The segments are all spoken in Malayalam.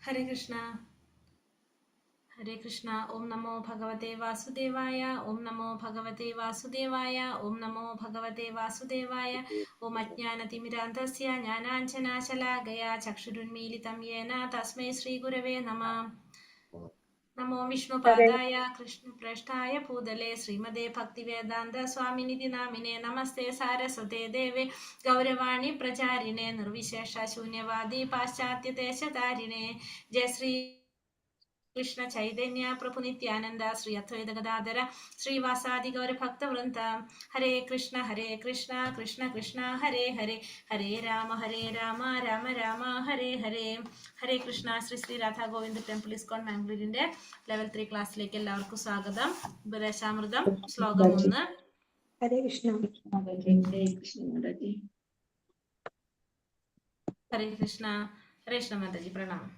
ഹരേ കൃഷ്ണ. ഹരേ കൃഷ്ണ. ഓം നമോ ഭഗവതേ വാസുദേവായ. ഓം നമോ ഭഗവതേ വാസുദേവായ. ഓം നമോ ഭഗവതേ വാസുദേവായ. ഓം അജ്ഞാനതിമിരാന്ധസ്യ ജ്ഞാനാഞ്ജനാശലാകയാ ചക്ഷുരുന്മീലിതം യേന തസ്മൈ ശ്രീഗുരവേ നമഃ. നമോ വിഷ്ണുപാദായ കൃഷ്ണപ്രേഷ്ഠായ ഭൂതലേ ശ്രീമതേ ഭക്തിവേദാന്ത സ്വാമിനിധി നാമിനെ നമസ്തേ സാരസ്വതേ ദേവേ ഗൗരവാണി പ്രചാരിണേ നിർവിശേഷ ശൂന്യവാദി പാശ്ചാത്യദേശതാരിണേ. ജയ ശ്രീ കൃഷ്ണ ചൈതന്യ പ്രഭു നിത്യാനന്ദ ശ്രീ അദ്വൈത ഗദാധര ശ്രീവാസാദി ഗൗരഭക്തവൃന്ദ. ഹരേ കൃഷ്ണ കൃഷ്ണ കൃഷ്ണ ഹരേ ഹരേ, ഹരേ രാമ രാമ രാമ ഹരേ ഹരേ. ഹരേ കൃഷ്ണ. ശ്രീ ശ്രീ രാധാ ഗോവിന്ദ് ടെമ്പിൾ ഇസ്കോൺ മാംഗ്ലൂരിന്റെ ലെവൽ 3 ക്ലാസ്സിലേക്ക് എല്ലാവർക്കും സ്വാഗതം. ഉപദേശാമൃതം ശ്ലോകം 1. ഹരേ കൃഷ്ണ. ഹരേ കൃഷ്ണ. ഹരേ കൃഷ്ണ മാതാജി, പ്രണാമം.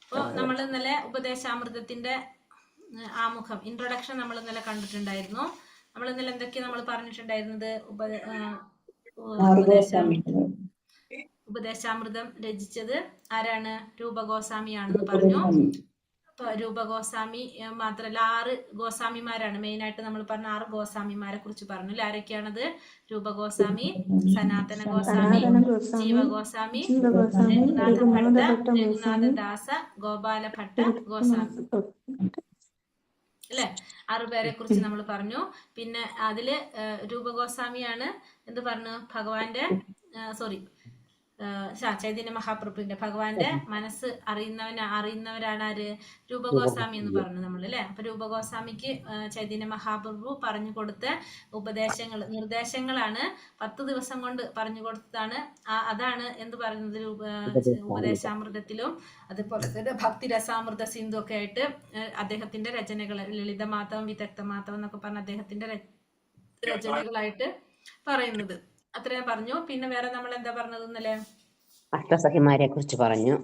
അപ്പോൾ നമ്മൾ ഇന്നലെ ഉപദേശാമൃതത്തിന്റെ ആമുഖം, ഇൻട്രൊഡക്ഷൻ നമ്മൾ ഇന്നലെ കണ്ടിട്ടുണ്ടായിരുന്നു. നമ്മൾ ഇന്നലെ എന്തൊക്കെയാണ് നമ്മൾ പറഞ്ഞിട്ടുണ്ടായിരുന്നത്? ഉപദേശാമൃതം രചിച്ചത് ആരാണ്? രൂപഗോസ്വാമിയാണെന്ന് പറഞ്ഞു. അപ്പൊ രൂപഗോസ്വാമി മാത്രല്ല 6 ഗോസ്വാമിമാരാണ് മെയിനായിട്ട് നമ്മൾ പറഞ്ഞ 6 ഗോസ്വാമിമാരെ കുറിച്ച് പറഞ്ഞു. രൂപഗോസ്വാമി, സനാതന ഗോസ്വാമി, ജീവഗോസ്വാമി, രഘുനാഥദാസ, ഗോപാല ഭട്ട ഗോസ്വാമി അല്ലെ? 6 പേരെ കുറിച്ച് നമ്മൾ പറഞ്ഞു. പിന്നെ അതില് രൂപഗോസ്വാമിയാണ് എന്ത് പറഞ്ഞു? ഭഗവാന്റെ ചൈതന്യ മഹാപ്രഭുവിന്റെ, ഭഗവാന്റെ മനസ്സ് അറിയുന്നവരാണ് ആര്? രൂപഗോസ്വാമി എന്ന് പറഞ്ഞു നമ്മൾ അല്ലെ. അപ്പൊ രൂപഗോസ്വാമിക്ക് ചൈതന്യ മഹാപ്രഭു പറഞ്ഞു കൊടുത്ത നിർദ്ദേശങ്ങളാണ് 10 ദിവസം കൊണ്ട് പറഞ്ഞു കൊടുത്തതാണ്. അതാണ് എന്ത് പറയുന്നത്? ഉപദേശാമൃതത്തിലും അതുപോലെ തന്നെ ഭക്തിരസാമൃത സിന്ധു ഒക്കെ ആയിട്ട് അദ്ദേഹത്തിന്റെ രചനകൾ, ലളിതമാധവം, വിദഗ്ധമാധവം എന്നൊക്കെ പറഞ്ഞ അദ്ദേഹത്തിന്റെ രചനകളായിട്ട് പറയുന്നത്. അത്രയും പറഞ്ഞു. പിന്നെ വേറെ നമ്മൾ എന്താ പറഞ്ഞത് ഇന്നലെ? അഷ്ടസഖിമാരെ കുറിച്ച് പറഞ്ഞു.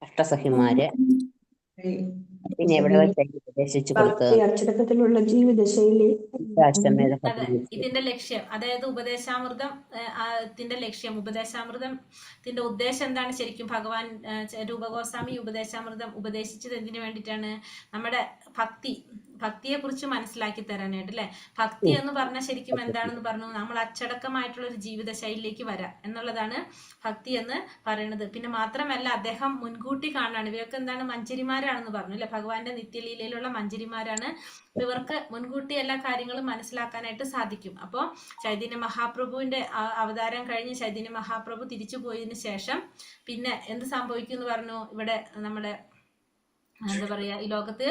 അഷ്ടസഖിമാര് പിന്നെ എവിടെ വെച്ച് ഉപദേശിച്ചു കൊടുത്തത്? അച്ചടക്കത്തിലുള്ള ജീവിതശൈലി. ഇതിന്റെ ലക്ഷ്യം, അതായത് ഉപദേശാമൃതത്തിന്റെ ലക്ഷ്യം, ഉപദേശാമൃതത്തിന്റെ ഉദ്ദേശം എന്താണ് ശരിക്കും? ഭഗവാൻ രൂപഗോസ്വാമി ഉപദേശാമൃതം ഉപദേശിച്ചത് എന്തിനു വേണ്ടിയിട്ടാണ്? നമ്മുടെ ഭക്തിയെ കുറിച്ച് മനസ്സിലാക്കി തരാനായിട്ട് അല്ലെ. ഭക്തി എന്ന് പറഞ്ഞാൽ ശരിക്കും എന്താണെന്ന് പറഞ്ഞു? നമ്മൾ അച്ചടക്കമായിട്ടുള്ള ഒരു ജീവിത ശൈലിയിലേക്ക് വരാം എന്നുള്ളതാണ് ഭക്തി എന്ന് പറയുന്നത്. പിന്നെ മാത്രമല്ല അദ്ദേഹം മുൻകൂട്ടി കാണാണ്. ഇവരൊക്കെ എന്താണ്? മഞ്ചരിമാരാണെന്ന് പറഞ്ഞു അല്ലെ. ഭഗവാന്റെ നിത്യലീലയിലുള്ള മഞ്ചരിമാരാണ്. ഇവർക്ക് മുൻകൂട്ടി എല്ലാ കാര്യങ്ങളും മനസ്സിലാക്കാനായിട്ട് സാധിക്കും. അപ്പോൾ ചൈതന്യ മഹാപ്രഭുവിന്റെ അവതാരം കഴിഞ്ഞ് ചൈതന്യ മഹാപ്രഭു തിരിച്ചു പോയതിനു ശേഷം പിന്നെ എന്ത് സംഭവിക്കും എന്ന് പറഞ്ഞു? ഇവിടെ നമ്മുടെ എന്താ പറയാ, ഈ ലോകത്ത്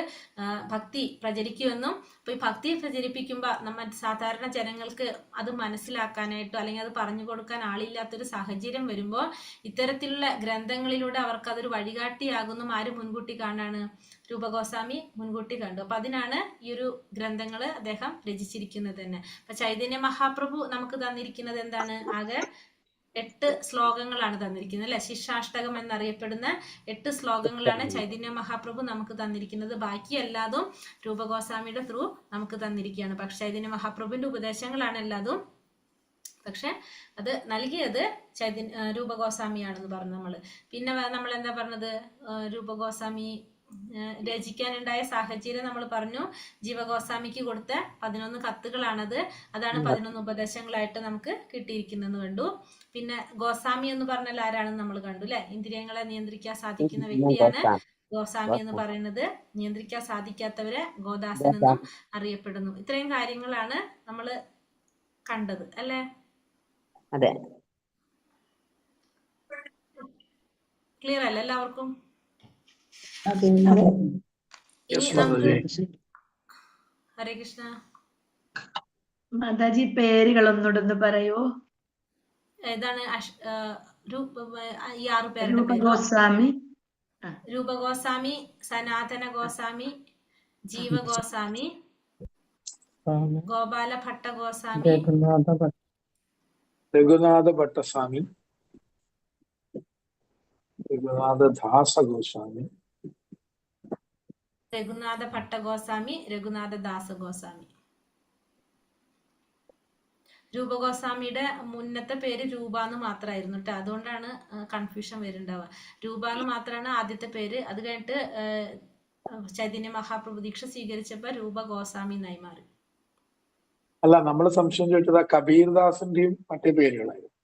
ഭക്തി പ്രചരിക്കുമെന്നും, അപ്പൊ ഈ ഭക്തി പ്രചരിപ്പിക്കുമ്പോൾ നമ്മൾ സാധാരണ ജനങ്ങൾക്ക് അത് മനസ്സിലാക്കാനായിട്ടോ അല്ലെങ്കിൽ അത് പറഞ്ഞു കൊടുക്കാൻ ആളില്ലാത്തൊരു സാഹചര്യം വരുമ്പോൾ ഇത്തരത്തിലുള്ള ഗ്രന്ഥങ്ങളിലൂടെ അവർക്ക് അതൊരു വഴികാട്ടിയാകുന്നു. ആര് മുൻകൂട്ടി കാണാണ്? രൂപഗോസ്വാമി മുൻകൂട്ടി കണ്ടു. അപ്പൊ അതിനാണ് ഈ ഒരു ഗ്രന്ഥങ്ങൾ അദ്ദേഹം രചിച്ചിരിക്കുന്നത് തന്നെ. അപ്പൊ ചൈതന്യ മഹാപ്രഭു നമുക്ക് തന്നിരിക്കുന്നത് എന്താണ്? ആകെ 8 ശ്ലോകങ്ങളാണ് തന്നിരിക്കുന്നത് അല്ലെ. ശിക്ഷാഷ്ടകം എന്നറിയപ്പെടുന്ന 8 ശ്ലോകങ്ങളാണ് ചൈതന്യ മഹാപ്രഭു നമുക്ക് തന്നിരിക്കുന്നത്. ബാക്കി എല്ലാതും രൂപഗോസ്വാമിയുടെ ത്രൂ നമുക്ക് തന്നിരിക്കുകയാണ്. പക്ഷെ ചൈതന്യ മഹാപ്രഭുവിന്റെ ഉപദേശങ്ങളാണ് എല്ലാതും. പക്ഷെ അത് നൽകിയത് രൂപഗോസ്വാമിയാണെന്ന് പറഞ്ഞു നമ്മള്. പിന്നെ നമ്മൾ എന്താ പറഞ്ഞത്, രൂപഗോസ്വാമി രചിക്കാനുണ്ടായ സാഹചര്യം നമ്മൾ പറഞ്ഞു. ജീവഗോസ്വാമിക്ക് കൊടുത്ത 11 കത്തുകളാണത്. അതാണ് 11 ഉപദേശങ്ങളായിട്ട് നമുക്ക് കിട്ടിയിരിക്കുന്നതെന്ന് കണ്ടു. പിന്നെ ഗോസ്വാമി എന്ന് പറഞ്ഞാൽ ആരാണെന്ന് നമ്മൾ കണ്ടു അല്ലെ. ഇന്ദ്രിയങ്ങളെ നിയന്ത്രിക്കാൻ സാധിക്കുന്ന വ്യക്തിയാണ് ഗോസ്വാമി എന്ന് പറയുന്നത്. നിയന്ത്രിക്കാൻ സാധിക്കാത്തവരെ ഗോദാസൻ എന്നും അറിയപ്പെടുന്നു. ഇത്രയും കാര്യങ്ങളാണ് നമ്മൾ കണ്ടത് അല്ലെ. അതെ, ക്ലിയർ അല്ലേ എല്ലാവർക്കും? അതെ. ഇനി നമുക്ക് ഹരേ കൃഷ്ണ. മാതാജി പേരുകൾ ഒന്നുകൂടെ പറയോ? ഏതാണ് ഈ 6 പേരുടെ പേര്? ഗോസ്വാമി, രൂപഗോസ്വാമി, സനാതന ഗോസ്വാമി, ജീവഗോസ്വാമി, ഗോപാല ഭട്ട ഗോസ്വാമി, രഘുനാഥ ഭട്ടസ്വാമി, രഘുനാഥ ദാസ ഗോസ്വാമി, രഘുനാഥ ഭട്ട ഗോസ്വാമി, രഘുനാഥ ദാസ ഗോസ്വാമി. രൂപഗോസ്വാമിയുടെ മുന്നത്തെ പേര് രൂപ എന്ന് മാത്രമായിരുന്നു കേട്ടോ. അതുകൊണ്ടാണ് കൺഫ്യൂഷൻ വരുന്നുണ്ടാവുക. രൂപ എന്ന് മാത്രമാണ് ആദ്യത്തെ പേര്. അത് കഴിഞ്ഞിട്ട് ചൈതന്യ മഹാപ്രഭു ദീക്ഷ സ്വീകരിച്ചപ്പോ രൂപ ഗോസ്വാമി എന്നായി മാറി. അല്ല, നമ്മൾ സംശയം ചോദിച്ചത് കബീർദാസിന്റെയും മറ്റേ പേരുകളായിരുന്നു.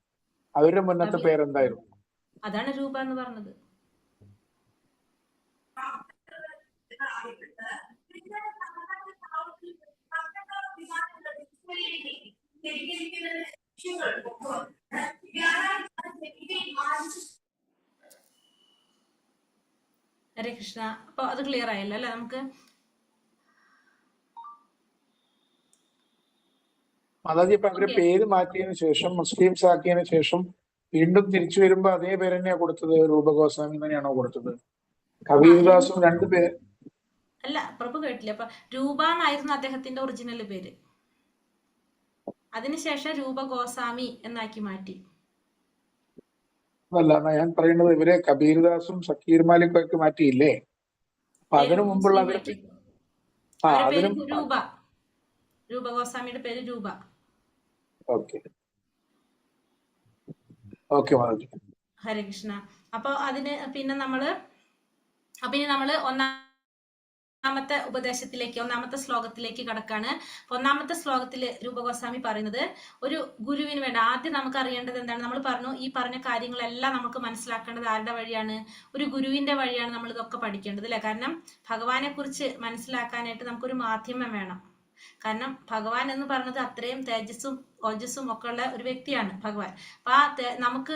അവരുടെ മുന്നത്തെ പേരെന്തായിരുന്നു? അതാണ് രൂപ എന്ന് പറഞ്ഞത്. ഹരേ കൃഷ്ണ. അപ്പൊ അത് ക്ലിയർ ആയല്ലോ അല്ലെ നമുക്ക്? മാതാജി, ഇപ്പൊ അവരുടെ പേര് മാറ്റിയതിനു ശേഷം, മുസ്ലിംസ് ആക്കിയതിനു ശേഷം വീണ്ടും തിരിച്ചു വരുമ്പോ അതേ പേര് തന്നെയാ കൊടുത്തത്? രൂപഗോസ്വാമി തന്നെയാണോ കൊടുത്തത്? കബീർദാസും 2 പേര് അല്ല, പ്രഭു കേട്ടില്ല. അപ്പൊ രൂപ എന്നായിരുന്നു അദ്ദേഹത്തിന്റെ ഒറിജിനൽ പേര്. അതിനുശേഷം രൂപ ഗോസ്വാമി എന്നാക്കി മാറ്റി. അല്ല, ഞാൻ പറയുന്നത് ഇവരെ കബീർദാസും സക്കീർ മാലിക്കും ഒക്കെ മാറ്റിയില്ലേ? അപ്പൊ അതിനു മുമ്പുള്ള അവരുടെ രൂപ, രൂപ ഗോസ്വാമിയുടെ പേര് രൂപ. ഓക്കെ ഓക്കെ മാതാജി. ഹരേ കൃഷ്ണ. അപ്പൊ അതിന് പിന്നെ നമ്മള് ഒന്നാമത്തെ ഉപദേശത്തിലേക്ക്, ഒന്നാമത്തെ ശ്ലോകത്തിലേക്ക് കടക്കാണ്. ഒന്നാമത്തെ ശ്ലോകത്തില് രൂപഗോസ്വാമി പറയുന്നത് ഒരു ഗുരുവിന് വേണ്ട. ആദ്യം നമുക്ക് അറിയേണ്ടത് എന്താണ്? നമ്മൾ പറഞ്ഞു ഈ പറഞ്ഞ കാര്യങ്ങളെല്ലാം നമുക്ക് മനസ്സിലാക്കേണ്ടത് ആരുടെ വഴിയാണ്? ഒരു ഗുരുവിന്റെ വഴിയാണ് നമ്മൾ ഇതൊക്കെ പഠിക്കേണ്ടത് അല്ലെ. കാരണം ഭഗവാനെ കുറിച്ച് മനസ്സിലാക്കാനായിട്ട് നമുക്കൊരു മാധ്യമം വേണം. കാരണം ഭഗവാൻ എന്ന് പറഞ്ഞത് അത്രയും തേജസ്സും ഓജസ്സും ഒക്കെ ഉള്ള ഒരു വ്യക്തിയാണ് ഭഗവാൻ. അപ്പൊ നമുക്ക്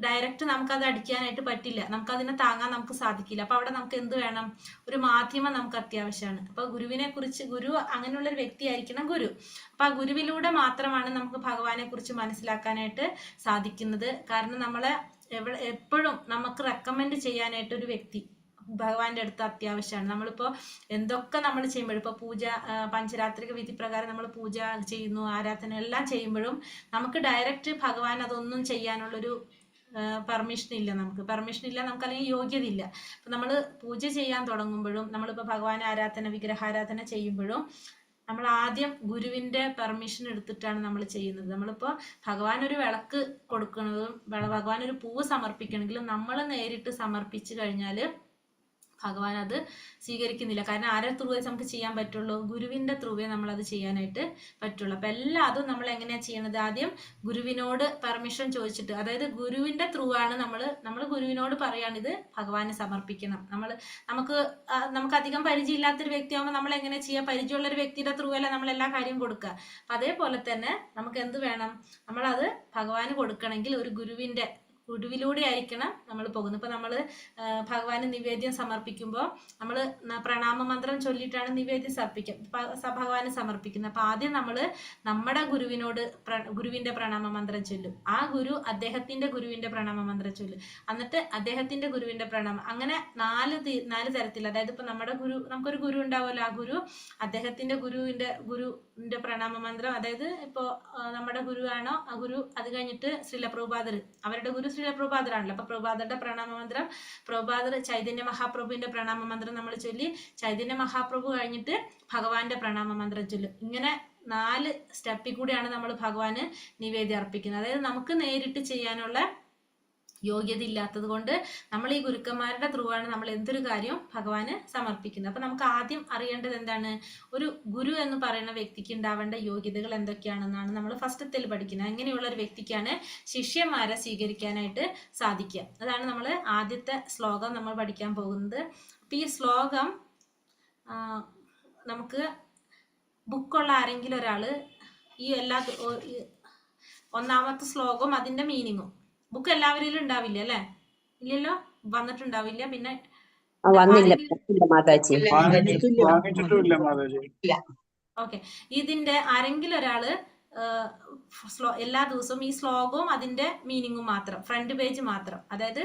ഡയറക്റ്റ് നമുക്കത് അടിക്കാനായിട്ട് പറ്റില്ല, നമുക്കതിനെ താങ്ങാൻ നമുക്ക് സാധിക്കില്ല. അപ്പൊ അവിടെ നമുക്ക് എന്ത് വേണം? ഒരു മാധ്യമം നമുക്ക് അത്യാവശ്യമാണ്. അപ്പൊ ഗുരുവിനെ കുറിച്ച്, ഗുരു അങ്ങനെയുള്ള ഒരു വ്യക്തി ആയിരിക്കണം ഗുരു. അപ്പൊ ആ ഗുരുവിലൂടെ മാത്രമാണ് നമുക്ക് ഭഗവാനെ കുറിച്ച് മനസ്സിലാക്കാനായിട്ട് സാധിക്കുന്നത്. കാരണം നമ്മളെ എപ്പോഴും നമുക്ക് റെക്കമെൻഡ് ചെയ്യാനായിട്ട് ഒരു വ്യക്തി ഭഗവാന്റെ അടുത്ത് അത്യാവശ്യമാണ്. നമ്മളിപ്പോ എന്തൊക്കെ നമ്മൾ ചെയ്യുമ്പോഴും, ഇപ്പൊ പൂജ, പഞ്ചരാത്രിക വിധി പ്രകാരം നമ്മൾ പൂജ ചെയ്യുന്നു, ആരാധന എല്ലാം ചെയ്യുമ്പോഴും നമുക്ക് ഡയറക്റ്റ് ഭഗവാൻ അതൊന്നും ചെയ്യാനുള്ളൊരു പെർമിഷൻ ഇല്ല. പെർമിഷൻ ഇല്ല, നമുക്ക് അല്ലെങ്കിൽ യോഗ്യത ഇല്ല. അപ്പൊ നമ്മൾ പൂജ ചെയ്യാൻ തുടങ്ങുമ്പോഴും, നമ്മളിപ്പോ ഭഗവാൻ ആരാധന, വിഗ്രഹാരാധന ചെയ്യുമ്പോഴും നമ്മൾ ആദ്യം ഗുരുവിന്റെ പെർമിഷൻ എടുത്തിട്ടാണ് നമ്മൾ ചെയ്യുന്നത്. നമ്മളിപ്പോ ഭഗവാൻ ഒരു വിളക്ക് കൊടുക്കുന്നതും ഭഗവാൻ ഒരു പൂവ് സമർപ്പിക്കണമെങ്കിലും നമ്മൾ നേരിട്ട് സമർപ്പിച്ചു കഴിഞ്ഞാല് ഭഗവാൻ അത് സ്വീകരിക്കുന്നില്ല. കാരണം ആരെ ത്രൂവേ നമുക്ക് ചെയ്യാൻ പറ്റുള്ളൂ? ഗുരുവിന്റെ ത്രൂവേ നമ്മൾ അത് ചെയ്യാനായിട്ട് പറ്റുള്ളൂ. അപ്പൊ എല്ലാതും നമ്മൾ എങ്ങനെയാ ചെയ്യണത്? ആദ്യം ഗുരുവിനോട് പെർമിഷൻ ചോദിച്ചിട്ട്, അതായത് ഗുരുവിന്റെ ത്രൂ ആണ് നമ്മൾ ഗുരുവിനോട് പറയാണ് ഇത് ഭഗവാന് സമർപ്പിക്കണം. നമുക്ക് അധികം പരിചയമില്ലാത്തൊരു വ്യക്തിയാകുമ്പോൾ നമ്മൾ എങ്ങനെ ചെയ്യാം? പരിചയമുള്ള ഒരു വ്യക്തിയുടെ ത്രൂ അല്ല നമ്മൾ എല്ലാ കാര്യം കൊടുക്കുക. അപ്പൊ അതേപോലെ തന്നെ നമുക്ക് എന്ത് വേണം? നമ്മളത് ഭഗവാന് കൊടുക്കണമെങ്കിൽ ഒരു ഗുരുവിലൂടെ ആയിരിക്കണം നമ്മൾ പോകുന്നത്. ഇപ്പൊ നമ്മൾ ഭഗവാന് നിവേദ്യം സമർപ്പിക്കുമ്പോൾ നമ്മൾ പ്രണാമ മന്ത്രം ചൊല്ലിയിട്ടാണ് നിവേദ്യം ഭഗവാന് സമർപ്പിക്കുന്നത്. അപ്പൊ ആദ്യം നമ്മൾ നമ്മുടെ ഗുരുവിന്റെ പ്രണാമ മന്ത്രം ചൊല്ലും. ആ ഗുരു അദ്ദേഹത്തിന്റെ ഗുരുവിന്റെ പ്രണാമ മന്ത്രം ചൊല്ലും. എന്നിട്ട് അദ്ദേഹത്തിന്റെ ഗുരുവിന്റെ പ്രണാമം. അങ്ങനെ നാല് തരത്തിൽ. അതായത് ഇപ്പൊ നമ്മുടെ നമുക്കൊരു ഗുരു ഉണ്ടാവുമല്ലോ, ആ ഗുരു അദ്ദേഹത്തിന്റെ ഗുരുവിന്റെ പ്രണാമ മന്ത്രം. അതായത് ഇപ്പോ നമ്മുടെ ഗുരുവാണോ ആ ഗുരു, അത് കഴിഞ്ഞിട്ട് ശ്രീല പ്രഭുപാദർ, അവരുടെ ഗുരു ശ്രീല പ്രഭുപാദരാണല്ലോ. അപ്പൊ പ്രഭുപാദരുടെ പ്രണാമ മന്ത്രം, പ്രഭുപാദർ ചൈതന്യ മഹാപ്രഭുവിന്റെ പ്രണാമ മന്ത്രം നമ്മൾ ചൊല്ലി, ചൈതന്യ മഹാപ്രഭു കഴിഞ്ഞിട്ട് ഭഗവാന്റെ പ്രണാമ മന്ത്രം ചൊല്ലും. ഇങ്ങനെ 4 സ്റ്റെപ്പിൽ കൂടിയാണ് നമ്മൾ ഭഗവാന് നിവേദ്യം അർപ്പിക്കുന്നത്. അതായത് നമുക്ക് നേരിട്ട് ചെയ്യാനുള്ള യോഗ്യത ഇല്ലാത്തത് കൊണ്ട് നമ്മൾ ഈ ഗുരുക്കന്മാരുടെ ത്രൂ ആണ് നമ്മൾ എന്തൊരു കാര്യം ഭഗവാന് സമർപ്പിക്കുന്നത്. അപ്പൊ നമുക്ക് ആദ്യം അറിയേണ്ടത് എന്താണ്, ഒരു ഗുരു എന്ന് പറയുന്ന വ്യക്തിക്ക് ഉണ്ടാവേണ്ട യോഗ്യതകൾ എന്തൊക്കെയാണെന്നാണ് നമ്മൾ ഫസ്റ്റത്തിൽ പഠിക്കുന്നത്. അങ്ങനെയുള്ള ഒരു വ്യക്തിക്കാണ് ശിഷ്യന്മാരെ സ്വീകരിക്കാനായിട്ട് സാധിക്കുക. അതാണ് നമ്മൾ ആദ്യത്തെ ശ്ലോകം നമ്മൾ പഠിക്കാൻ പോകുന്നത്. അപ്പൊ ഈ ശ്ലോകം നമുക്ക് ബുക്കുള്ള ആരെങ്കിലും ഒരാള് ഈ ഒന്നാമത്തെ ശ്ലോകവും അതിന്റെ മീനിങ്ങും ബുക്ക് എല്ലാവരിലും ഉണ്ടാവില്ല അല്ലെ? ഇല്ലല്ലോ, വന്നിട്ടുണ്ടാവില്ല. പിന്നെ ഓക്കെ, ഇതിന്റെ ആരെങ്കിലും ഒരാള് എല്ലാ ദിവസവും ഈ ശ്ലോകവും അതിന്റെ മീനിങ്ങും മാത്രം, ഫ്രണ്ട് പേജ് മാത്രം, അതായത്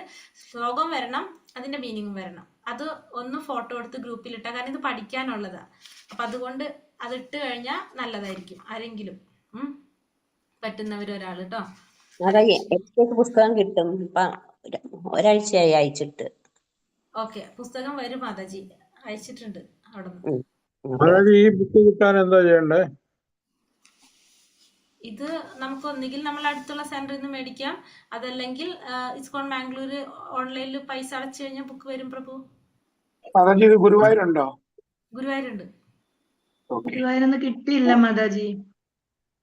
ശ്ലോകം വരണം, അതിന്റെ മീനിങ്ങും വരണം. അത് ഒന്ന് ഫോട്ടോ എടുത്ത് ഗ്രൂപ്പിൽ ഇട്ടാൽ, കാരണം ഇത് പഠിക്കാനുള്ളതാ. അപ്പൊ അതുകൊണ്ട് അതിട്ട് കഴിഞ്ഞാൽ നല്ലതായിരിക്കും. ആരെങ്കിലും പറ്റുന്നവരൊരാൾ കേട്ടോ. പുസ്തകം കിട്ടും. ഒരാഴ്ചയായി അയച്ചിട്ട്. ഓക്കെ, പുസ്തകം വരും മാതാജി, അയച്ചിട്ടുണ്ട് അവിടെ. ഈ ബുക്ക് കിട്ടാൻ എന്താ ചെയ്യണ്ടേ? ഇത് നമുക്ക് ഒന്നുകിൽ നമ്മൾ അടുത്തുള്ള സെന്ററിൽ നിന്ന് മേടിക്കാം, അതല്ലെങ്കിൽ ഇസ്കോൺ ബാംഗ്ലൂര് ഓൺലൈനിൽ പൈസ അടച്ചു കഴിഞ്ഞാൽ ബുക്ക് വരും. പ്രഭു മാതാജി ഇത് ഗുരുവായൂരുണ്ടോ? ഗുരുവായൂരുണ്ട്. ഗുരുവായൂരൊന്നും കിട്ടിയില്ല മാതാജി.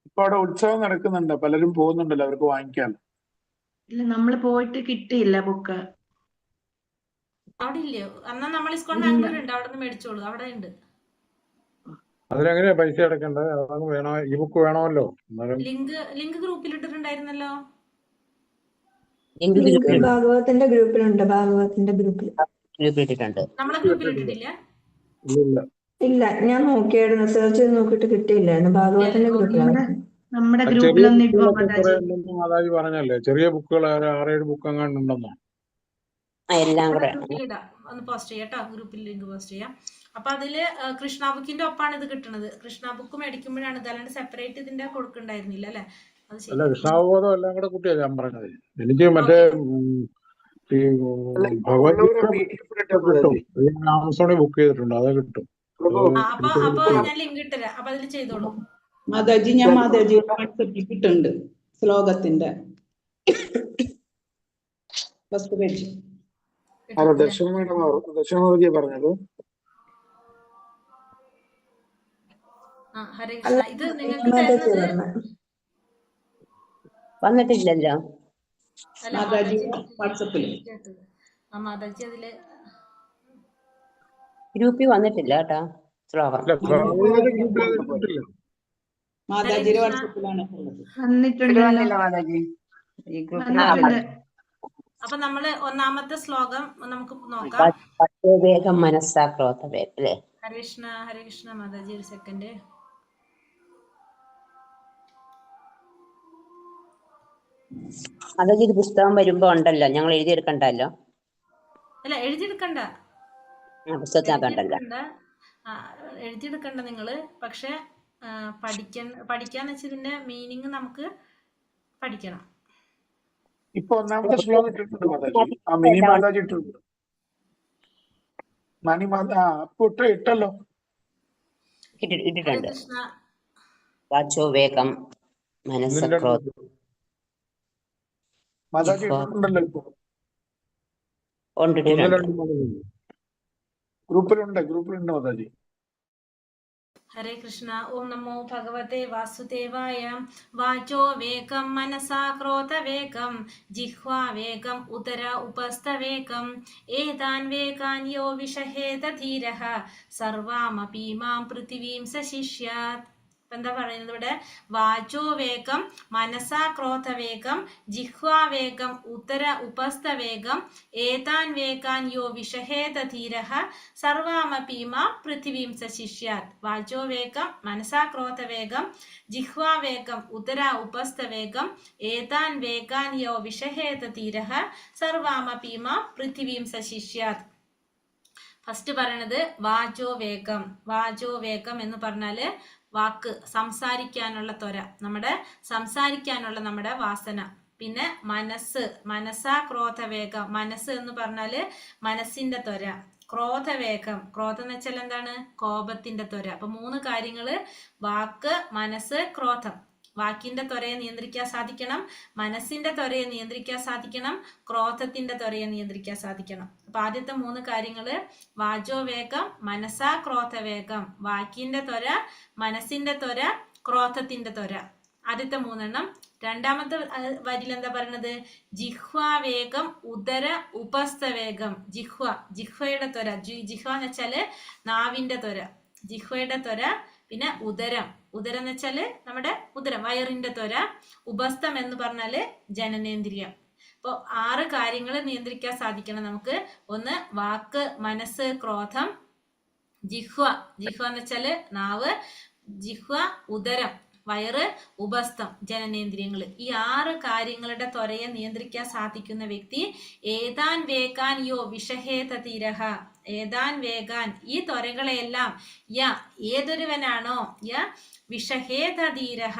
ഇപ്പൊ അവിടെ ഉത്സവം നടക്കുന്നുണ്ട്, പലരും പോകുന്നുണ്ടല്ലോ, അവർക്ക് വാങ്ങിക്കാം. ഇല്ല, നമ്മള് പോയിട്ട് കിട്ടിയില്ല ബുക്ക്. അവിടെ ഇല്ലയോ? എന്നാ നമ്മൾ ഇസ്കോൺ ബാംഗ്ലൂർ ഉണ്ട്, അവിടെ നിന്ന് മേടിച്ചോളൂ, അവിടെ ഉണ്ട്. അതിനെങ്ങനെയാ പൈസ അടക്കണ്ടേ? വേണോ, ഈ ബുക്ക് വേണമല്ലോ. ലിങ്ക് ഗ്രൂപ്പിൽ ഇട്ടിട്ടുണ്ടായിരുന്നല്ലോ. ഭാഗവത്തിന്റെ ഗ്രൂപ്പിലുണ്ട്. ഭാഗവത്തിന്റെ ഗ്രൂപ്പിൽ നമ്മളെ ഗ്രൂപ്പിൽ ഇട്ടിട്ടില്ല. ഇല്ല, ഞാൻ നോക്കിയായിരുന്നു, സെർച്ച് ചെയ്ത് നോക്കിയിട്ട് കിട്ടിയില്ലായിരുന്നു. ഭാഗവത്തിന്റെ ഗ്രൂപ്പിലാണ്. നമ്മുടെ ഗ്രൂപ്പിലൊന്നും ഇട്ടോ മാതാജി പറഞ്ഞല്ലേ, ചെറിയ ബുക്കുകൾ 6-7 ബുക്ക് അങ്ങാണ്ട് ഉണ്ടെന്നോ? എല്ലാം കൂടെ ഒന്ന് പോസ്റ്റ് ചെയ്യാം കേട്ടോ, ഗ്രൂപ്പിൽ ലിങ്ക് പോസ്റ്റ് ചെയ്യാം. അപ്പൊ അതില് കൃഷ്ണ ബുക്കിന്റെ ഒപ്പാണ് ഇത് കിട്ടുന്നത്. കൃഷ്ണ ബുക്ക് മേടിക്കുമ്പോഴാണ് ഇത്, അല്ലാണ്ട് സെപ്പറേറ്റ് ഇതിന്റെ കൊടുക്കണ്ടായിരുന്നില്ല അല്ലെ? അല്ല, കൃഷ്ണാവബോധം എല്ലാം കൂടെ കൂട്ടിയാ ഞാൻ പറഞ്ഞത്. എനിക്ക് മറ്റേ ആമസോണിൽ ബുക്ക് ചെയ്തിട്ടുണ്ട്, അത് കിട്ടും. അപ്പൊ ഞാൻ ലിങ്ക് ഇട്ടുതരാം, അപ്പൊ അതിൽ ചെയ്തോളൂ. മാതാജി, ഞാൻ മാതാജി വാട്സപ്പിൽ ഇട്ടിട്ടുണ്ട് ശ്ലോകത്തിന്റെ ഫസ്റ്റ് പേജ്. ദർശനമാതാജി പറഞ്ഞത്. ഹരേ കൃഷ്ണ. ഇത് നിങ്ങൾക്ക് തരുന്നത് വന്നിട്ടില്ലല്ലോ മാതാജി വാട്സപ്പിൽ. മാതാജി അതില് ഗ്രൂപ്പിൽ വന്നിട്ടില്ല കേട്ടാ ശ്ലോകം. മാതാജിയുടെ വാട്സപ്പിലാണ് അപ്പൊ നമ്മള് ഒന്നാമത്തെ ശ്ലോകം നമുക്ക് നോക്കാം. വേഗം മനസ്സാക്രോത വേഗം അല്ലേ? ഹരേ കൃഷ്ണ, ഹരേ കൃഷ്ണ മാതാജി. ഒരു സെക്കൻഡ്. മാതാജി ഇത് പുസ്തകം വരുമ്പോ ഉണ്ടല്ലോ, ഞങ്ങൾ എഴുതിയെടുക്കണ്ടല്ലോ. അല്ല, എഴുതിയെടുക്കണ്ട, എഴുതിയെടുക്കണ്ട നിങ്ങള്. പക്ഷെ പഠിക്കാന്ന് വെച്ചതിന്റെ മീനിങ് നമുക്ക് പഠിക്കണം. ഇപ്പൊ ഒന്നാമത്തെ ശ്ലോകം ഇട്ടിട്ടുണ്ട് മാതാജി. മിനി മാതാജി ഇട്ടിട്ടുണ്ട്. ഇട്ടല്ലോ, ഇട്ടിട്ടുണ്ട്. വാച്ചോ വേഗം മനസ്സാക്രോത മാതാജി ഇട്ടിട്ടുണ്ടല്ലോ. ഇപ്പൊ ഗ്രൂപ്പിലുണ്ട് മാതാജി. ഹരേ കൃഷ്ണ. ഓം നമോ ഭഗവതേ വാസുദേവായ. വാചോ വേഗം മനസാ ക്രോധ വേഗം ജിഹ്വാ വേഗം ഉദര ഉപസ്ഥ വേഗം ഏതാൻ വേഗാൻ യോ വിഷഹേത ധീരഃ സർവാമപി മാം പൃഥിവീം സശിഷ്യാത്. അപ്പൊ എന്താ പറയുന്നത് ഇവിടെ? വാചോ വേഗം മനസാ ക്രോധ വേഗം ജിഹ്വാ വേഗം ഉത്തര ഉപസ്ഥ വേഗം ഏതാൻ വേഗാൻ യോ വിഷഹേത ധീരഃ സർവാമപീമ പൃഥിവീം സ ശിഷ്യാത്. വാചോ വേഗം മനസാ ക്രോധ വേഗം ജിഹ്വാ വേഗം ഉത്തര ഉപസ്ഥ വേഗം ഏതാൻ വേഗാൻ യോ വിഷഹേത ധീരഃ സർവാമപീമ പൃഥിവീം സ ശിഷ്യാത്. ഫസ്റ്റ് പറയണത് വാചോ വേഗം. വാചോ വേഗം എന്ന് പറഞ്ഞാല് വാക്ക്, സംസാരിക്കാനുള്ള ത്വര, സംസാരിക്കാനുള്ള നമ്മുടെ വാസന. പിന്നെ മനസ്സ്, മനസാ ക്രോധ വേഗം. മനസ്സ് എന്ന് പറഞ്ഞാല് മനസ്സിന്റെ ത്വര. ക്രോധവേഗം, ക്രോധം എന്ന് വെച്ചാൽ എന്താണ്? കോപത്തിന്റെ ത്വര. അപ്പൊ 3 കാര്യങ്ങള്: വാക്ക്, മനസ്സ്, ക്രോധം. വാക്കിന്റെ ത്വരയെ നിയന്ത്രിക്കാൻ സാധിക്കണം, മനസ്സിന്റെ ത്വരയെ നിയന്ത്രിക്കാൻ സാധിക്കണം, ക്രോധത്തിന്റെ ത്വരയെ നിയന്ത്രിക്കാൻ സാധിക്കണം. അപ്പൊ ആദ്യത്തെ 3 കാര്യങ്ങള്: വാചോ വേഗം, മനസാ ക്രോധ വേഗം. വാക്കിന്റെ ത്വര, മനസ്സിന്റെ ത്വര, ക്രോധത്തിന്റെ ത്വര. ആദ്യത്തെ 3 രണ്ടാമത്തെ വരിയിൽ എന്താ പറയുന്നത്? ജിഹ്വാ വേഗം ഉദര ഉപസ്ഥ വേഗം. ജിഹ്വയുടെ ത്വര. ജിഹ്വ എന്ന് വെച്ചാല് നാവിന്റെ ത്വര, ജിഹ്വയുടെ ത്വര. പിന്നെ ഉദരം എന്ന് വെച്ചാല് നമ്മുടെ ഉദരം, വയറിന്റെ ത്വര. ഉപസ്ഥം എന്ന് പറഞ്ഞാല് ജനനേന്ദ്രിയം. അപ്പൊ 6 കാര്യങ്ങൾ നിയന്ത്രിക്കാൻ സാധിക്കണം നമുക്ക്. ഒന്ന് വാക്ക്, മനസ്സ്, ക്രോധം. ജിഹ്വ എന്ന് വെച്ചാല് നാവ്. ജിഹ്വ ഉദരം, വയറ്. ഉപസ്ഥം ജനനേന്ദ്രിയങ്ങൾ. ഈ 6 കാര്യങ്ങളുടെ ത്വരയെ നിയന്ത്രിക്കാൻ സാധിക്കുന്ന വ്യക്തി ഏതാൻ വേഗാൻ യോ വിഷഹേത ധീരഃ. ഏതാൻ വേഗാൻ, ഈ ത്വരകളെയെല്ലാം ഏതൊരുവനാണോ വിഷഹേത ധീരഃ,